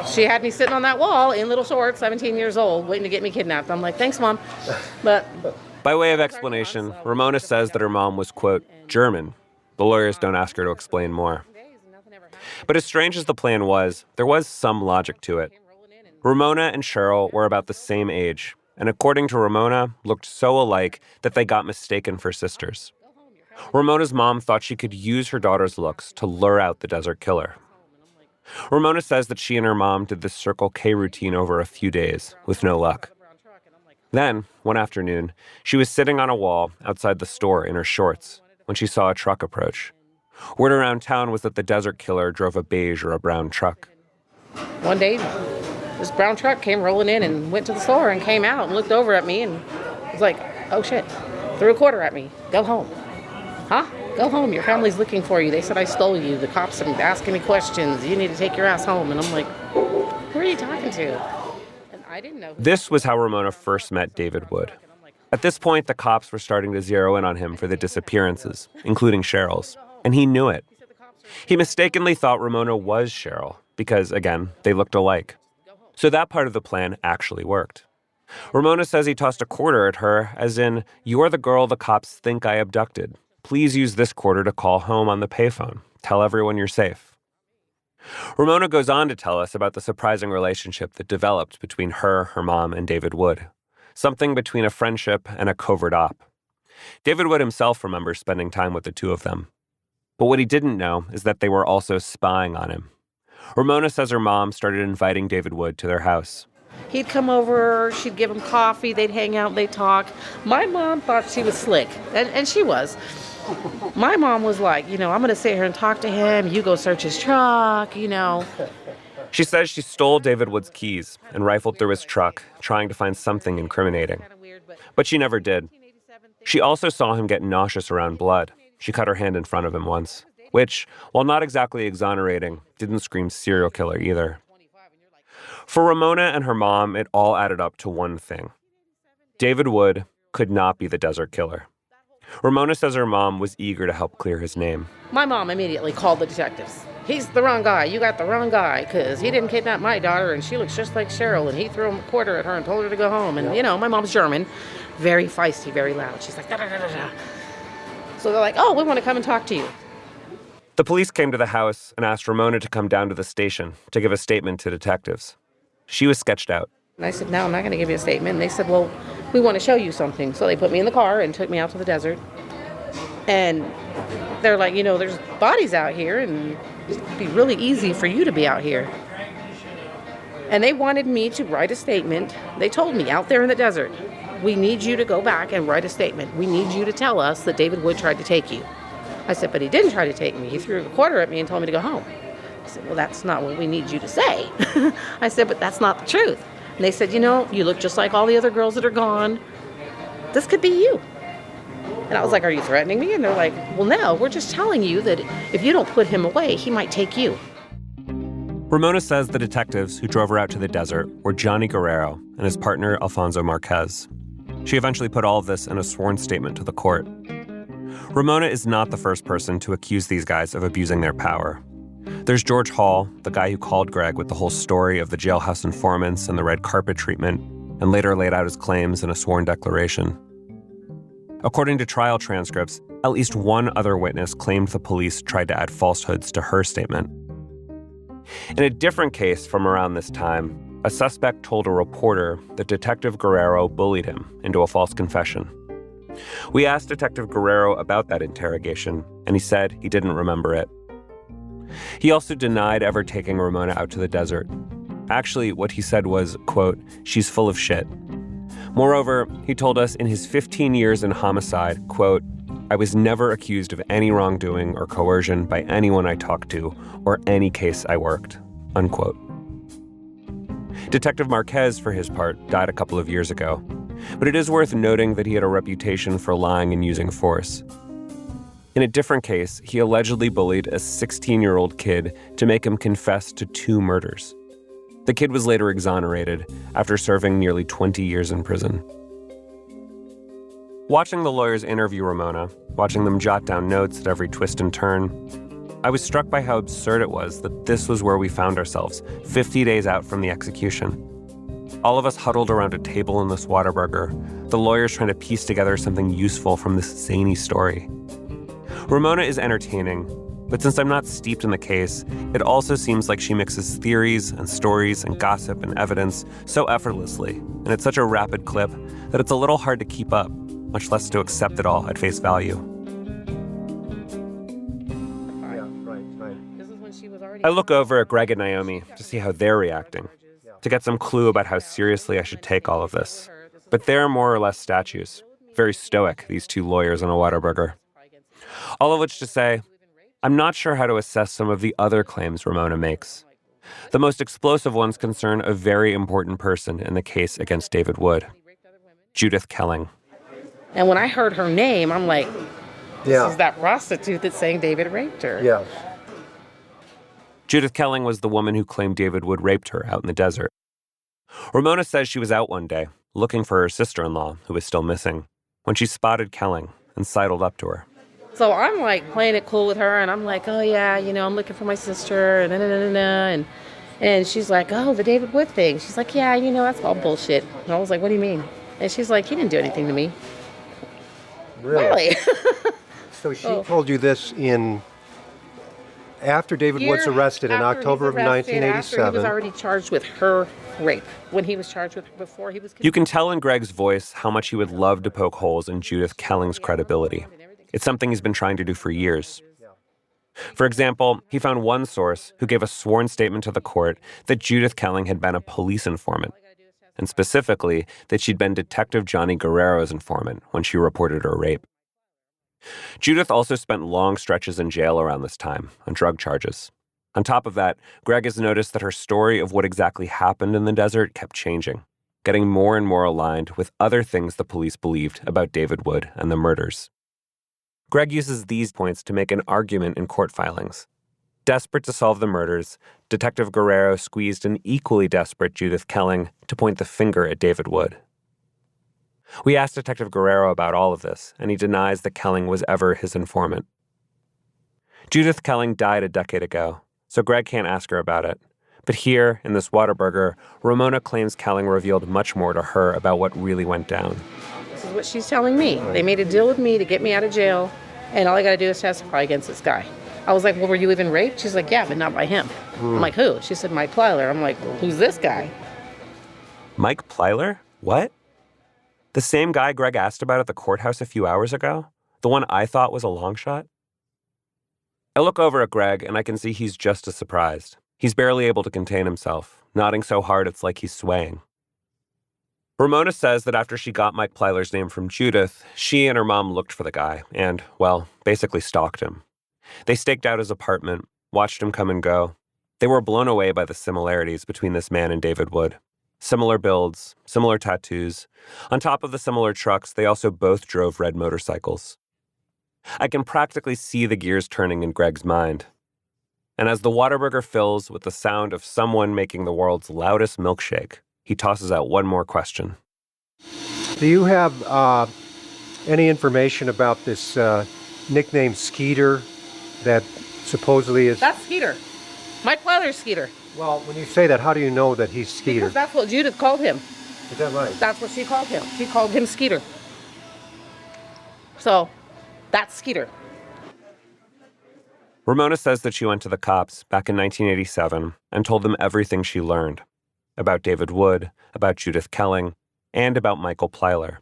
She had me sitting on that wall in little shorts, 17 years old, waiting to get me kidnapped. I'm like, thanks, Mom. But By way of explanation, Ramona says that her mom was, quote, German. The lawyers don't ask her to explain more. But as strange as the plan was, there was some logic to it. Ramona and Cheryl were about the same age, and according to Ramona, looked so alike that they got mistaken for sisters. Ramona's mom thought she could use her daughter's looks to lure out the desert killer. Ramona says that she and her mom did this Circle K routine over a few days, with no luck. Then, one afternoon, she was sitting on a wall outside the store in her shorts when she saw a truck approach. Word around town was that the desert killer drove a beige or a brown truck. one day, this brown truck came rolling in and went to the store and came out and looked over at me and was like, oh shit, threw a quarter at me. Go home. Huh? Go home. Your family's looking for you. They said I stole you. The cops are asking me questions. You need to take your ass home. And I'm like, who are you talking to? And I didn't know. This was how Ramona first met David Wood. At this point, the cops were starting to zero in on him for the disappearances, including Cheryl's, and he knew it. He mistakenly thought Ramona was Cheryl because, again, they looked alike. So that part of the plan actually worked. Ramona says he tossed a quarter at her, as in, you're the girl the cops think I abducted. Please use this quarter to call home on the payphone. Tell everyone you're safe. Ramona goes on to tell us about the surprising relationship that developed between her mom, and David Wood. Something between a friendship and a covert op. David Wood himself remembers spending time with the two of them. But what he didn't know is that they were also spying on him. Ramona says her mom started inviting David Wood to their house. He'd come over, she'd give him coffee, they'd hang out, they'd talk. My mom thought she was slick, and she was. My mom was like, I'm going to sit here and talk to him. You go search his truck, She says she stole David Wood's keys and rifled through his truck, trying to find something incriminating. But she never did. She also saw him get nauseous around blood. She cut her hand in front of him once, which, while not exactly exonerating, didn't scream serial killer either. For Ramona and her mom, it all added up to one thing. David Wood could not be the desert killer. Ramona says her mom was eager to help clear his name. My mom immediately called the detectives. He's the wrong guy. You got the wrong guy, because he didn't kidnap my daughter, and she looks just like Cheryl, and he threw a quarter at her and told her to go home. And, my mom's German, very feisty, very loud. She's like, da-da-da-da-da. So they're like, oh, we want to come and talk to you. The police came to the house and asked Ramona to come down to the station to give a statement to detectives. She was sketched out. And I said, no, I'm not going to give you a statement. And they said, well, we want to show you something. So they put me in the car and took me out to the desert. And they're like, there's bodies out here, and it'd be really easy for you to be out here. And they wanted me to write a statement. They told me, out there in the desert, we need you to go back and write a statement. We need you to tell us that David Wood tried to take you. I said, but he didn't try to take me. He threw a quarter at me and told me to go home. I said, well, that's not what we need you to say. I said, but that's not the truth. And they said, you look just like all the other girls that are gone. This could be you. And I was like, are you threatening me? And they're like, well, no, we're just telling you that if you don't put him away, he might take you. Ramona says the detectives who drove her out to the desert were Johnny Guerrero and his partner, Alfonso Marquez. She eventually put all of this in a sworn statement to the court. Ramona is not the first person to accuse these guys of abusing their power. There's George Hall, the guy who called Greg with the whole story of the jailhouse informants and the red carpet treatment, and later laid out his claims in a sworn declaration. According to trial transcripts, at least one other witness claimed the police tried to add falsehoods to her statement. In a different case from around this time, a suspect told a reporter that Detective Guerrero bullied him into a false confession. We asked Detective Guerrero about that interrogation, and he said he didn't remember it. He also denied ever taking Ramona out to the desert. Actually, what he said was, quote, she's full of shit. Moreover, he told us in his 15 years in homicide, quote, I was never accused of any wrongdoing or coercion by anyone I talked to or any case I worked, unquote. Detective Marquez, for his part, died a couple of years ago, but it is worth noting that he had a reputation for lying and using force. In a different case, he allegedly bullied a 16-year-old kid to make him confess to 2 murders. The kid was later exonerated after serving nearly 20 years in prison. Watching the lawyers interview Ramona, watching them jot down notes at every twist and turn, I was struck by how absurd it was that this was where we found ourselves, 50 days out from the execution. All of us huddled around a table in this Whataburger, the lawyers trying to piece together something useful from this zany story. Ramona is entertaining, but since I'm not steeped in the case, it also seems like she mixes theories and stories and gossip and evidence so effortlessly, and at such a rapid clip, that it's a little hard to keep up, much less to accept it all at face value. I look over at Greg and Naomi to see how they're reacting, to get some clue about how seriously I should take all of this. But they're more or less statues. Very stoic, these two lawyers on a Whataburger. All of which to say, I'm not sure how to assess some of the other claims Ramona makes. The most explosive ones concern a very important person in the case against David Wood, Judith Kelling. And when I heard her name, I'm like, this is that prostitute that's saying David raped her. Yes. Judith Kelling was the woman who claimed David Wood raped her out in the desert. Ramona says she was out one day, looking for her sister-in-law, who was still missing, when she spotted Kelling and sidled up to her. So I'm like playing it cool with her, and I'm like, oh yeah, I'm looking for my sister, and she's like, oh, the David Wood thing. She's like, yeah, that's all bullshit. And I was like, what do you mean? And she's like, he didn't do anything to me. Really? So she told you this after David Wood's arrested in October of 1987. After he was already charged with her rape. When he was charged with before he was convicted. You can tell in Greg's voice how much he would love to poke holes in Judith Kelling's credibility. It's something he's been trying to do for years. For example, he found one source who gave a sworn statement to the court that Judith Kelling had been a police informant, and specifically that she'd been Detective Johnny Guerrero's informant when she reported her rape. Judith also spent long stretches in jail around this time on drug charges. On top of that, Greg has noticed that her story of what exactly happened in the desert kept changing, getting more and more aligned with other things the police believed about David Wood and the murders. Greg uses these points to make an argument in court filings. Desperate to solve the murders, Detective Guerrero squeezed an equally desperate Judith Kelling to point the finger at David Wood. We asked Detective Guerrero about all of this, and he denies that Kelling was ever his informant. Judith Kelling died a decade ago, so Greg can't ask her about it. But here, in this Whataburger, Ramona claims Kelling revealed much more to her about what really went down. This is what she's telling me. They made a deal with me to get me out of jail, and all I got to do is testify against this guy. I was like, well, were you even raped? She's like, yeah, but not by him. I'm like, who? She said, Mike Plyler. I'm like, well, who's this guy? Mike Plyler? What? The same guy Greg asked about at the courthouse a few hours ago? The one I thought was a long shot? I look over at Greg, and I can see he's just as surprised. He's barely able to contain himself, nodding so hard it's like he's swaying. Ramona says that after she got Mike Plyler's name from Judith, she and her mom looked for the guy and, well, basically stalked him. They staked out his apartment, watched him come and go. They were blown away by the similarities between this man and David Wood. Similar builds, similar tattoos. On top of the similar trucks, they also both drove red motorcycles. I can practically see the gears turning in Greg's mind. And as the Whataburger fills with the sound of someone making the world's loudest milkshake, he tosses out one more question. Do you have any information about this nickname Skeeter that supposedly is... That's Skeeter. Mike Plyler's Skeeter. Well, when you say that, how do you know that he's Skeeter? Because that's what Judith called him. Is that right? That's what she called him. She called him Skeeter. So, that's Skeeter. Ramona says that she went to the cops back in 1987 and told them everything she learned about David Wood, about Judith Kelling, and about Michael Plyler.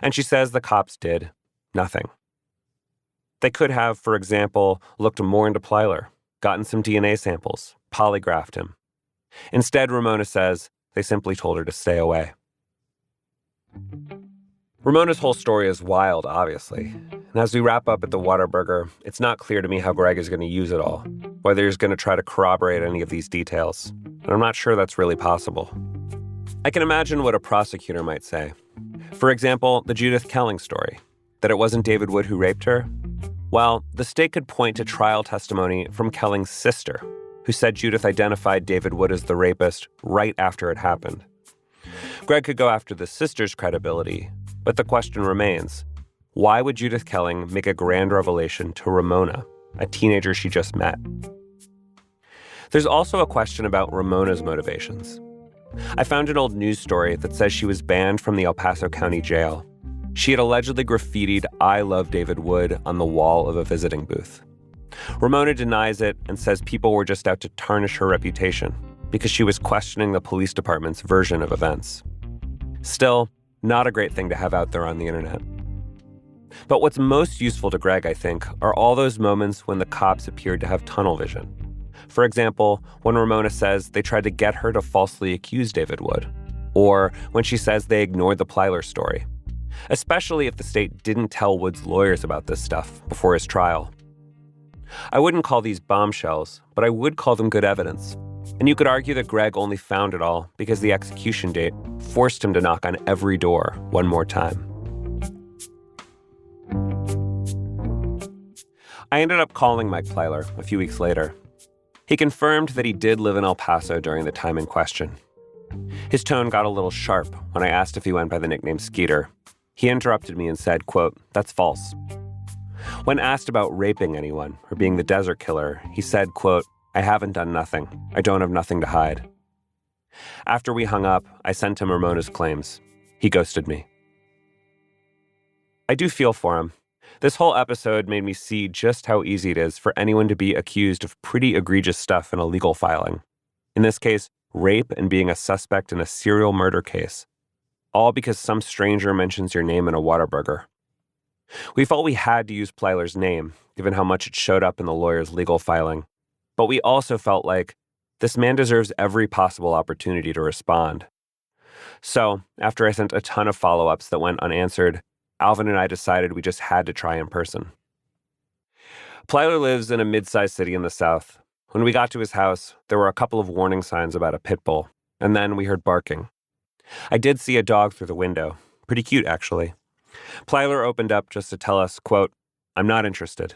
And she says the cops did nothing. They could have, for example, looked more into Plyler, gotten some DNA samples, polygraphed him. Instead, Ramona says they simply told her to stay away. Ramona's whole story is wild, obviously. And as we wrap up at the Whataburger, it's not clear to me how Greg is going to use it all, whether he's going to try to corroborate any of these details. And I'm not sure that's really possible. I can imagine what a prosecutor might say. For example, the Judith Kelling story, that it wasn't David Wood who raped her. Well, the state could point to trial testimony from Kelling's sister, who said Judith identified David Wood as the rapist right after it happened. Greg could go after the sister's credibility, but the question remains, why would Judith Kelling make a grand revelation to Ramona a teenager she just met. There's also a question about Ramona's motivations. I found an old news story that says she was banned from the El Paso County Jail. She had allegedly graffitied "I love David Wood" on the wall of a visiting booth. Ramona denies it and says people were just out to tarnish her reputation because she was questioning the police department's version of events. Still, not a great thing to have out there on the internet. But what's most useful to Greg, I think, are all those moments when the cops appeared to have tunnel vision. For example, when Ramona says they tried to get her to falsely accuse David Wood, or when she says they ignored the Plyler story, especially if the state didn't tell Wood's lawyers about this stuff before his trial. I wouldn't call these bombshells, but I would call them good evidence. And you could argue that Greg only found it all because the execution date forced him to knock on every door one more time. I ended up calling Mike Plyler a few weeks later. He confirmed that he did live in El Paso during the time in question. His tone got a little sharp when I asked if he went by the nickname Skeeter. He interrupted me and said, quote, "That's false." When asked about raping anyone or being the desert killer, he said, quote, "I haven't done nothing. I don't have nothing to hide." After we hung up, I sent him Ramona's claims. He ghosted me. I do feel for him. This whole episode made me see just how easy it is for anyone to be accused of pretty egregious stuff in a legal filing. In this case, rape and being a suspect in a serial murder case. All because some stranger mentions your name in a Whataburger. We felt we had to use Plyler's name, given how much it showed up in the lawyer's legal filing. But we also felt like this man deserves every possible opportunity to respond. So, after I sent a ton of follow-ups that went unanswered, Alvin and I decided we just had to try in person. Plyler lives in a mid-sized city in the South. When we got to his house, there were a couple of warning signs about a pit bull, and then we heard barking. I did see a dog through the window. Pretty cute, actually. Plyler opened up just to tell us, quote, "I'm not interested."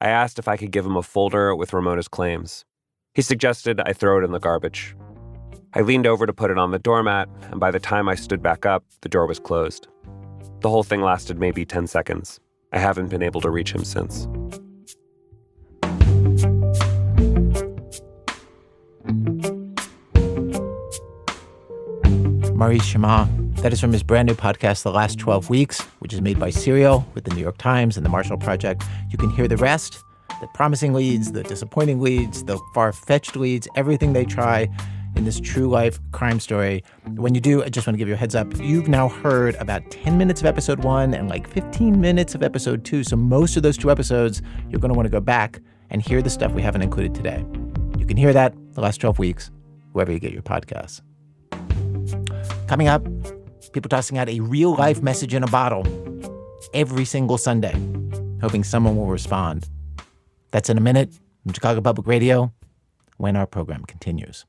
I asked if I could give him a folder with Ramona's claims. He suggested I throw it in the garbage. I leaned over to put it on the doormat, and by the time I stood back up, the door was closed. The whole thing lasted maybe 10 seconds. I haven't been able to reach him since. Maurice Chammah. That is from his brand new podcast, The Last 12 Weeks, which is made by Serial with the New York Times and the Marshall Project. You can hear the rest, the promising leads, the disappointing leads, the far-fetched leads, everything they try in this true life crime story. When you do, I just want to give you a heads up. You've now heard about 10 minutes of episode 1 and like 15 minutes of episode 2. So most of those 2 episodes, you're going to want to go back and hear the stuff we haven't included today. You can hear that The Last 12 Weeks, wherever you get your podcasts. Coming up, people tossing out a real-life message in a bottle every single Sunday, hoping someone will respond. That's in a minute from Chicago Public Radio when our program continues.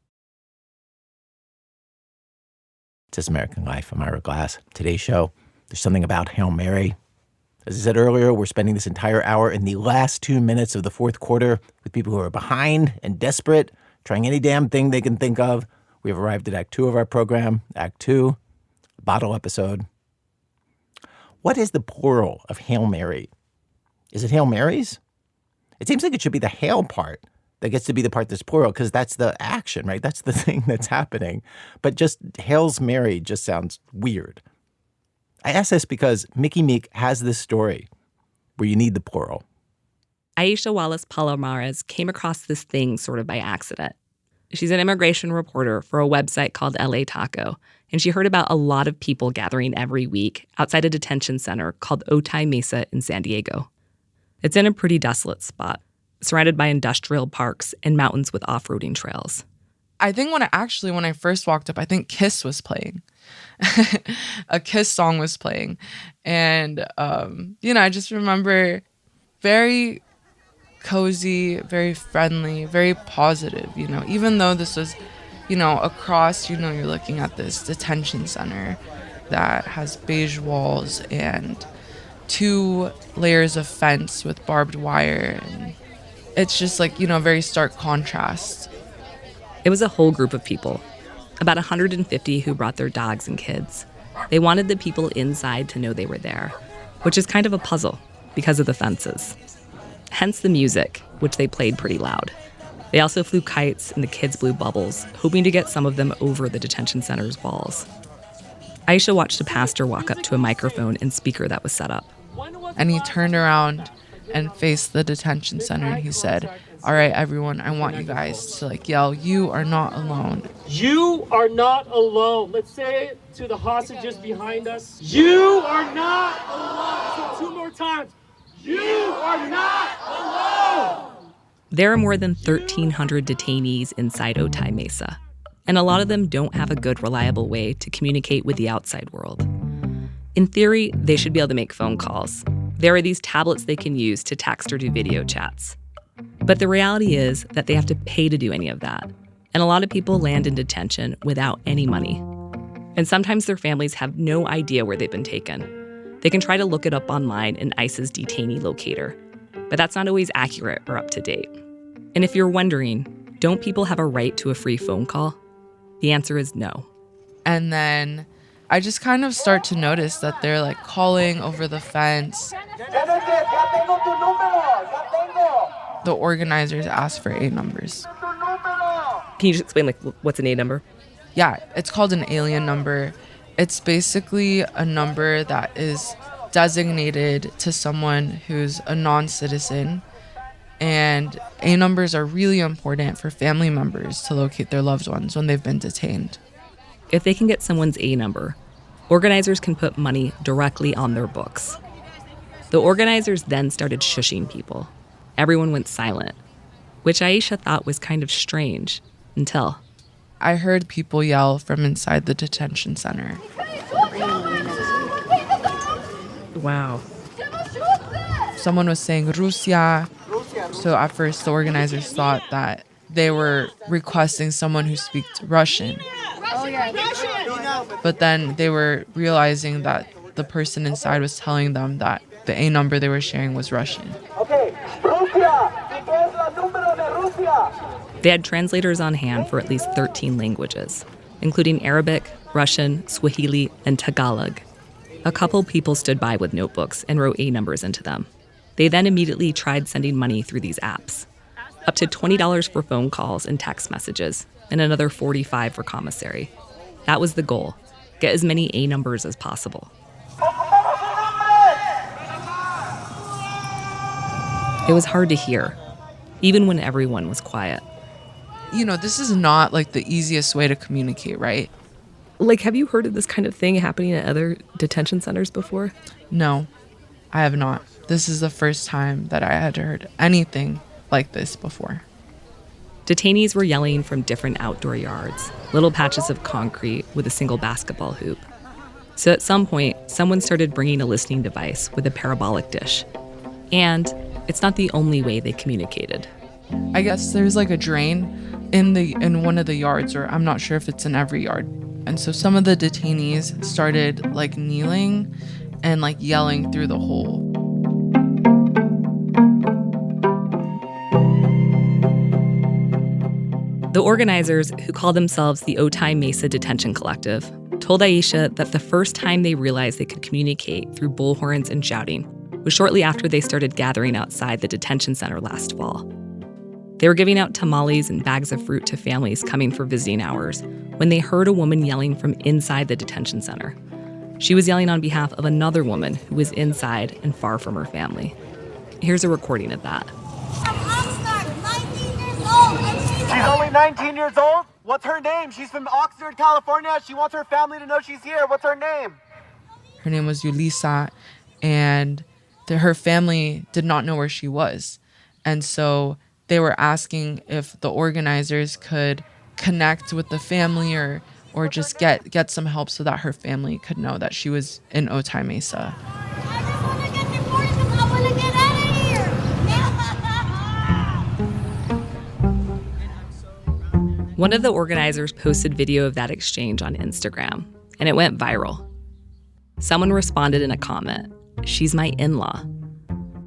It's This American Life. I'm Ira Glass. Today's show, there's something about Hail Mary. As I said earlier, we're spending this entire hour in the last 2 minutes of the fourth quarter with people who are behind and desperate, trying any damn thing they can think of. We have arrived at Act 2 of our program, Act 2, bottle episode. What is the plural of Hail Mary? Is it Hail Marys? It seems like it should be the Hail part that gets to be the part that's plural because that's the action, right? That's the thing that's happening. But just Hail's Mary just sounds weird. I ask this because Mickey Meek has this story where you need the plural. Aisha Wallace Palomares came across this thing sort of by accident. She's an immigration reporter for a website called LA Taco, and she heard about a lot of people gathering every week outside a detention center called Otay Mesa in San Diego. It's in a pretty desolate spot, surrounded by industrial parks and mountains with off-roading trails. I think when I first walked up, I think Kiss was playing. A Kiss song was playing. And, I just remember very cozy, very friendly, very positive, even though this was, across, you're looking at this detention center that has beige walls and 2 layers of fence with barbed wire. And it's just like, very stark contrast. It was a whole group of people, about 150 who brought their dogs and kids. They wanted the people inside to know they were there, which is kind of a puzzle because of the fences. hence the music, which they played pretty loud. They also flew kites and the kids blew bubbles, hoping to get some of them over the detention center's walls. Aisha watched a pastor walk up to a microphone and speaker that was set up. And he turned around and faced the detention center and he said, "All right, everyone, I want you guys to yell, 'You are not alone.'" You are not alone. Let's say it to the hostages behind us. You are not alone. So 2 more times. You are not alone. There are more than 1,300 detainees inside Otay Mesa, and a lot of them don't have a good, reliable way to communicate with the outside world. In theory, they should be able to make phone calls. There are these tablets they can use to text or do video chats. But the reality is that they have to pay to do any of that. And a lot of people land in detention without any money. And sometimes their families have no idea where they've been taken. They can try to look it up online in ICE's detainee locator, but that's not always accurate or up to date. And if you're wondering, don't people have a right to a free phone call? The answer is no. And then I just kind of start to notice that they're calling over the fence. The organizers ask for A numbers. Can you just explain what's an A number? Yeah, it's called an alien number. It's basically a number that is designated to someone who's a non-citizen. And A numbers are really important for family members to locate their loved ones when they've been detained. If they can get someone's A number, organizers can put money directly on their books. The organizers then started shushing people. Everyone went silent, which Aisha thought was kind of strange until I heard people yell from inside the detention center. Wow. Someone was saying Russia. So at first the organizers thought that they were requesting someone who speaks Russian. But then they were realizing that the person inside was telling them that the A number they were sharing was Russian. They had translators on hand for at least 13 languages, including Arabic, Russian, Swahili, and Tagalog. A couple people stood by with notebooks and wrote A numbers into them. They then immediately tried sending money through these apps. Up to $20 for phone calls and text messages, and another $45 for commissary. That was the goal. Get as many A numbers as possible. It was hard to hear, even when everyone was quiet. This is not the easiest way to communicate, right? Have you heard of this kind of thing happening at other detention centers before? No, I have not. This is the first time that I had heard anything like this before. Detainees were yelling from different outdoor yards, little patches of concrete with a single basketball hoop. So at some point, someone started bringing a listening device with a parabolic dish. And it's not the only way they communicated. I guess there's a drain in one of the yards, or I'm not sure if it's in every yard. And so some of the detainees started kneeling and yelling through the hole. The organizers, who call themselves the Otay Mesa Detention Collective, told Aisha that the first time they realized they could communicate through bullhorns and shouting was shortly after they started gathering outside the detention center last fall. They were giving out tamales and bags of fruit to families coming for visiting hours when they heard a woman yelling from inside the detention center. She was yelling on behalf of another woman who was inside and far from her family. Here's a recording of that. She's only 19 years old? What's her name? She's from Oxnard, California. She wants her family to know she's here. What's her name? Her name was Yulisa, and her family did not know where she was. And so they were asking if the organizers could connect with the family or just get some help so that her family could know that she was in Otay Mesa. One of the organizers posted video of that exchange on Instagram, and it went viral. Someone responded in a comment, "She's my in-law,"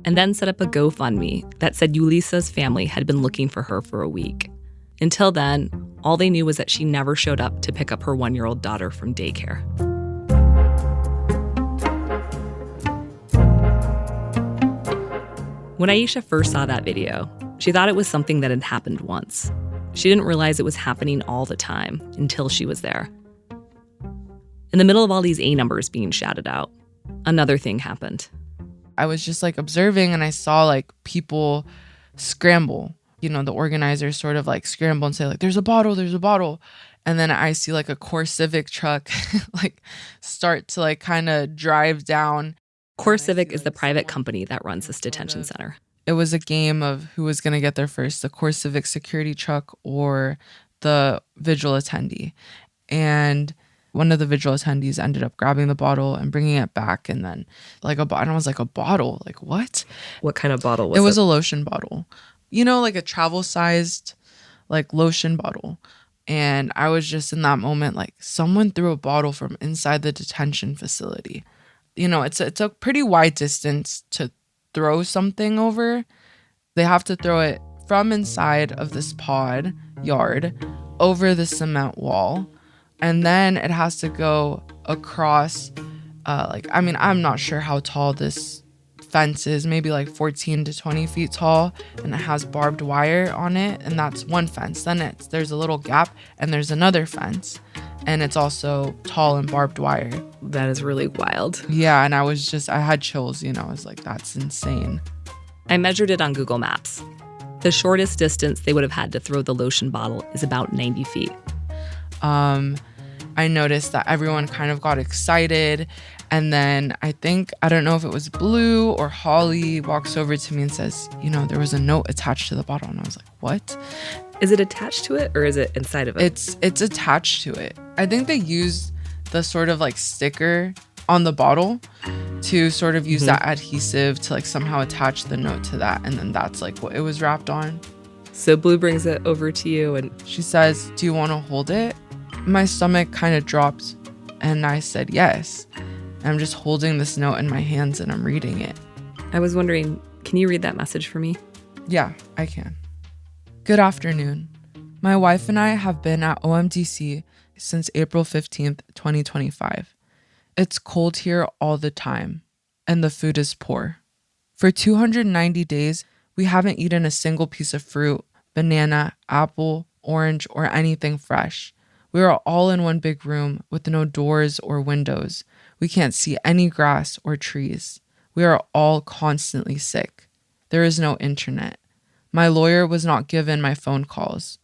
and then set up a GoFundMe that said Yulisa's family had been looking for her for a week. Until then, all they knew was that she never showed up to pick up her 1-year-old daughter from daycare. When Aisha first saw that video, she thought it was something that had happened once. She didn't realize it was happening all the time until she was there. In the middle of all these A numbers being shouted out, another thing happened. I was just like observing, and I saw like people scramble. You know, the organizers sort of like scramble and say like, there's a bottle. And then I see like a CoreCivic truck like start to like kind of drive down. CoreCivic is the private company that runs this detention center. It was a game of who was going to get there first, the CoreCivic security truck or the vigil attendee. And one of the vigil attendees ended up grabbing the bottle and bringing it back. And then like and I was like, a bottle? Like what? What kind of bottle was it? It was a lotion bottle. You know, like a travel-sized like lotion bottle. And I was just in that moment like, someone threw a bottle from inside the detention facility. You know, it's a pretty wide distance to throw something over. They have to throw it from inside of this pod yard over the cement wall. And then it has to go across, I'm not sure how tall this fence is, maybe like 14 to 20 feet tall, and it has barbed wire on it, and that's one fence. Then there's a little gap, and there's another fence, and it's also tall and barbed wire. That is really wild. Yeah, and I had chills, you know, I was like, that's insane. I measured it on Google Maps. The shortest distance they would have had to throw the lotion bottle is about 90 feet. I noticed that everyone kind of got excited. And then I don't know if it was Blue or Holly walks over to me and says, you know, there was a note attached to the bottle. And I was like, what? Is it attached to it or is it inside of it? It's attached to it. I think they used the sort of like sticker on the bottle to sort of use that adhesive to like somehow attach the note to that. And then that's like what it was wrapped on. So Blue brings it over to you and she says, do you want to hold it? My stomach kind of dropped and I said yes. I'm just holding this note in my hands and I'm reading it. I was wondering, can you read that message for me? Yeah, I can. Good afternoon. My wife and I have been at OMDC since April 15th, 2025. It's cold here all the time, and the food is poor. For 290 days, we haven't eaten a single piece of fruit, banana, apple, orange, or anything fresh. We are all in one big room with no doors or windows. We can't see any grass or trees. We are all constantly sick. There is no internet. My lawyer was not given my phone calls.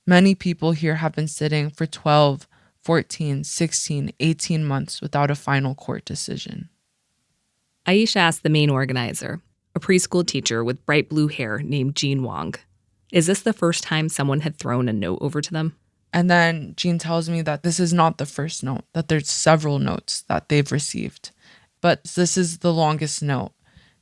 Many people here have been sitting for 12, 14, 16, 18 months without a final court decision. Aisha asked the main organizer, a preschool teacher with bright blue hair named Jean Wong, is this the first time someone had thrown a note over to them? And then Jean tells me that this is not the first note, that there's several notes that they've received. But this is the longest note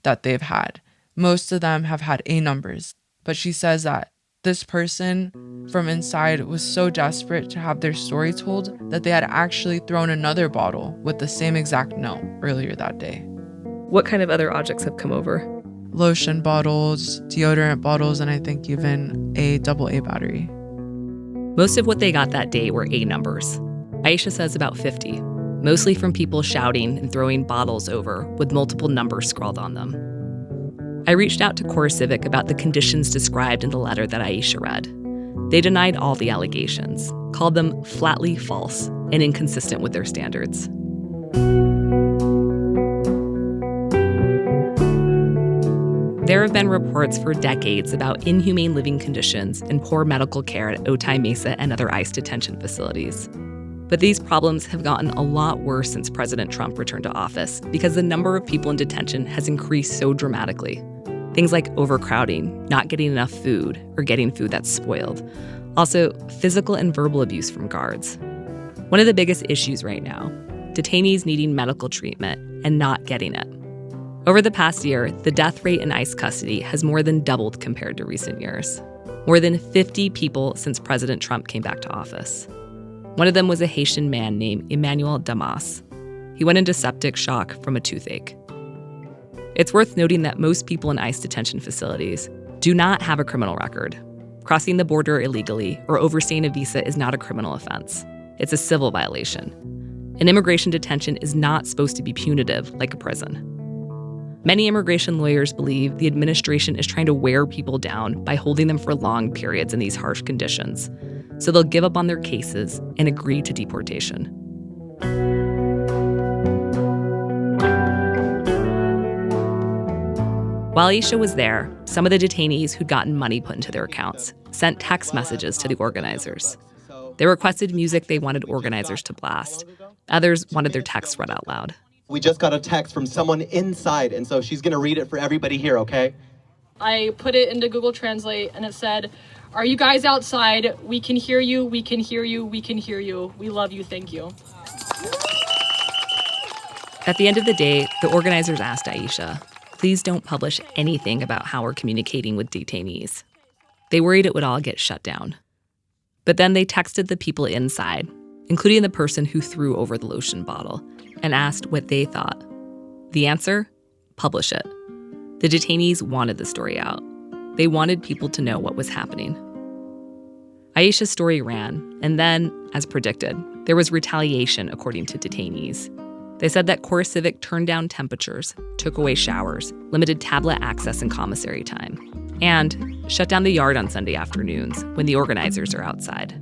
that they've had. Most of them have had A numbers. But she says that this person from inside was so desperate to have their story told that they had actually thrown another bottle with the same exact note earlier that day. What kind of other objects have come over? Lotion bottles, deodorant bottles, and I think even a AA battery. Most of what they got that day were A numbers. Aisha says about 50, mostly from people shouting and throwing bottles over with multiple numbers scrawled on them. I reached out to CoreCivic about the conditions described in the letter that Aisha read. They denied all the allegations, called them flatly false and inconsistent with their standards. There have been reports for decades about inhumane living conditions and poor medical care at Otay Mesa and other ICE detention facilities. But these problems have gotten a lot worse since President Trump returned to office because the number of people in detention has increased so dramatically. Things like overcrowding, not getting enough food, or getting food that's spoiled. Also, physical and verbal abuse from guards. One of the biggest issues right now, detainees needing medical treatment and not getting it. Over the past year, the death rate in ICE custody has more than doubled compared to recent years. More than 50 people since President Trump came back to office. One of them was a Haitian man named Emmanuel Damas. He went into septic shock from a toothache. It's worth noting that most people in ICE detention facilities do not have a criminal record. Crossing the border illegally or overstaying a visa is not a criminal offense. It's a civil violation. And immigration detention is not supposed to be punitive like a prison. Many immigration lawyers believe the administration is trying to wear people down by holding them for long periods in these harsh conditions. So they'll give up on their cases and agree to deportation. While Aisha was there, some of the detainees who'd gotten money put into their accounts sent text messages to the organizers. They requested music they wanted organizers to blast. Others wanted their texts read out loud. We just got a text from someone inside, and so she's going to read it for everybody here, okay? I put it into Google Translate, and it said, "Are you guys outside? We can hear you, we can hear you, we can hear you. We love you, thank you." At the end of the day, the organizers asked Aisha, please don't publish anything about how we're communicating with detainees. They worried it would all get shut down. But then they texted the people inside, including the person who threw over the lotion bottle, and asked what they thought. The answer? Publish it. The detainees wanted the story out. They wanted people to know what was happening. Aisha's story ran, and then, as predicted, there was retaliation according to detainees. They said that CoreCivic turned down temperatures, took away showers, limited tablet access and commissary time, and shut down the yard on Sunday afternoons when the organizers are outside.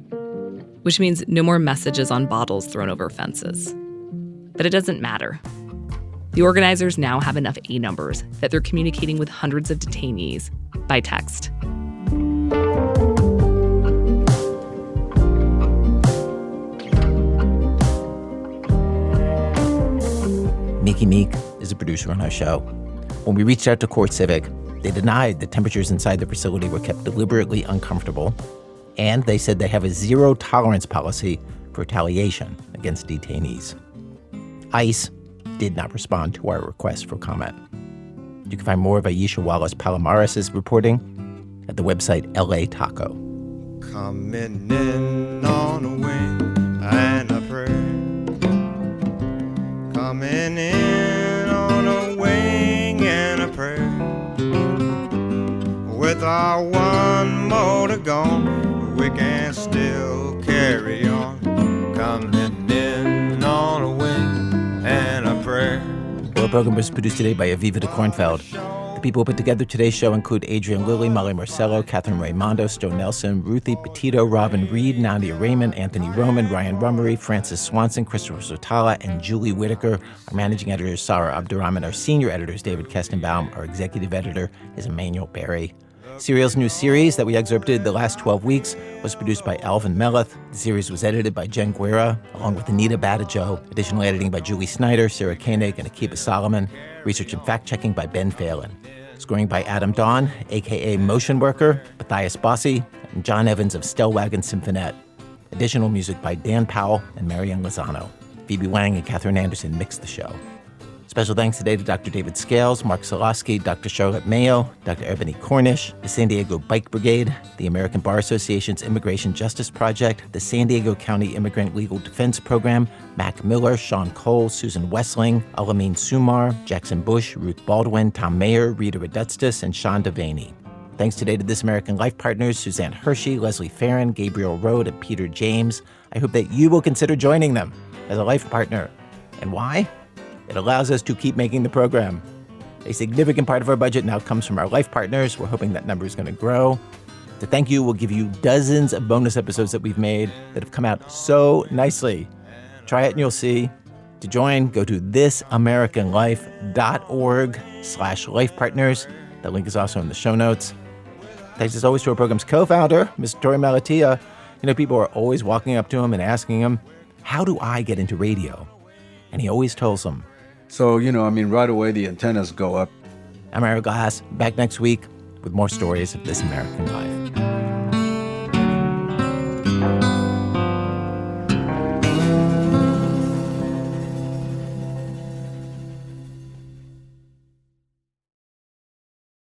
Which means no more messages on bottles thrown over fences. But it doesn't matter. The organizers now have enough A numbers that they're communicating with hundreds of detainees by text. Miki Meek is a producer on our show. When we reached out to CoreCivic, they denied the temperatures inside the facility were kept deliberately uncomfortable, and they said they have a zero-tolerance policy for retaliation against detainees. ICE did not respond to our request for comment. You can find more of Aisha Wallace Palomares' reporting at the website LA Taco. Coming in on a wing and a prayer. Coming in on a wing and a prayer. With our one motor gone, we can still carry on. Coming in on a wing and a prayer. Our program was produced today by Aviva de Kornfeld. The people who put together today's show include Adrian Lilly, Molly Marcello, Catherine Raimondo, Stowe Nelson, Ruthie Petito, Robin Reed, Nadia Raymond, Anthony Roman, Ryan Rummery, Francis Swanson, Christopher Sotala, and Julie Whitaker. Our managing editor is Sarah Abdurrahman. Our senior editor is David Kestenbaum. Our executive editor is Emmanuel Berry. Serial's new series that we excerpted the last 12 weeks was produced by Alvin Meleth. The series was edited by Jen Guerra, along with Anita Badajo. Additional editing by Julie Snyder, Sarah Koenig, and Akiba Solomon. Research and fact-checking by Ben Phelan. Scoring by Adam Dawn, a.k.a. Motion Worker, Matthias Bossi, and John Evans of Stellwagen Symphonette. Additional music by Dan Powell and Marianne Lozano. Phoebe Wang and Catherine Anderson mixed the show. Special thanks today to Dr. David Scales, Mark Solosky, Dr. Charlotte Mayo, Dr. Ebony Cornish, the San Diego Bike Brigade, the American Bar Association's Immigration Justice Project, the San Diego County Immigrant Legal Defense Program, Mac Miller, Sean Cole, Susan Wessling, Alameen Sumar, Jackson Bush, Ruth Baldwin, Tom Mayer, Rita Redustis, and Sean Devaney. Thanks today to This American Life partners Suzanne Hershey, Leslie Farron, Gabriel Rode, and Peter James. I hope that you will consider joining them as a life partner. And why? It allows us to keep making the program. A significant part of our budget now comes from our life partners. We're hoping that number is going to grow. To thank you, we'll give you dozens of bonus episodes that we've made that have come out so nicely. Try it and you'll see. To join, go to thisamericanlife.org/life partners. That link is also in the show notes. Thanks as always to our program's co-founder, Mr. Tori Malatia. You know, people are always walking up to him and asking him, how do I get into radio? And he always tells them. So, right away the antennas go up. I'm Ira Glass, back next week with more stories of This American Life.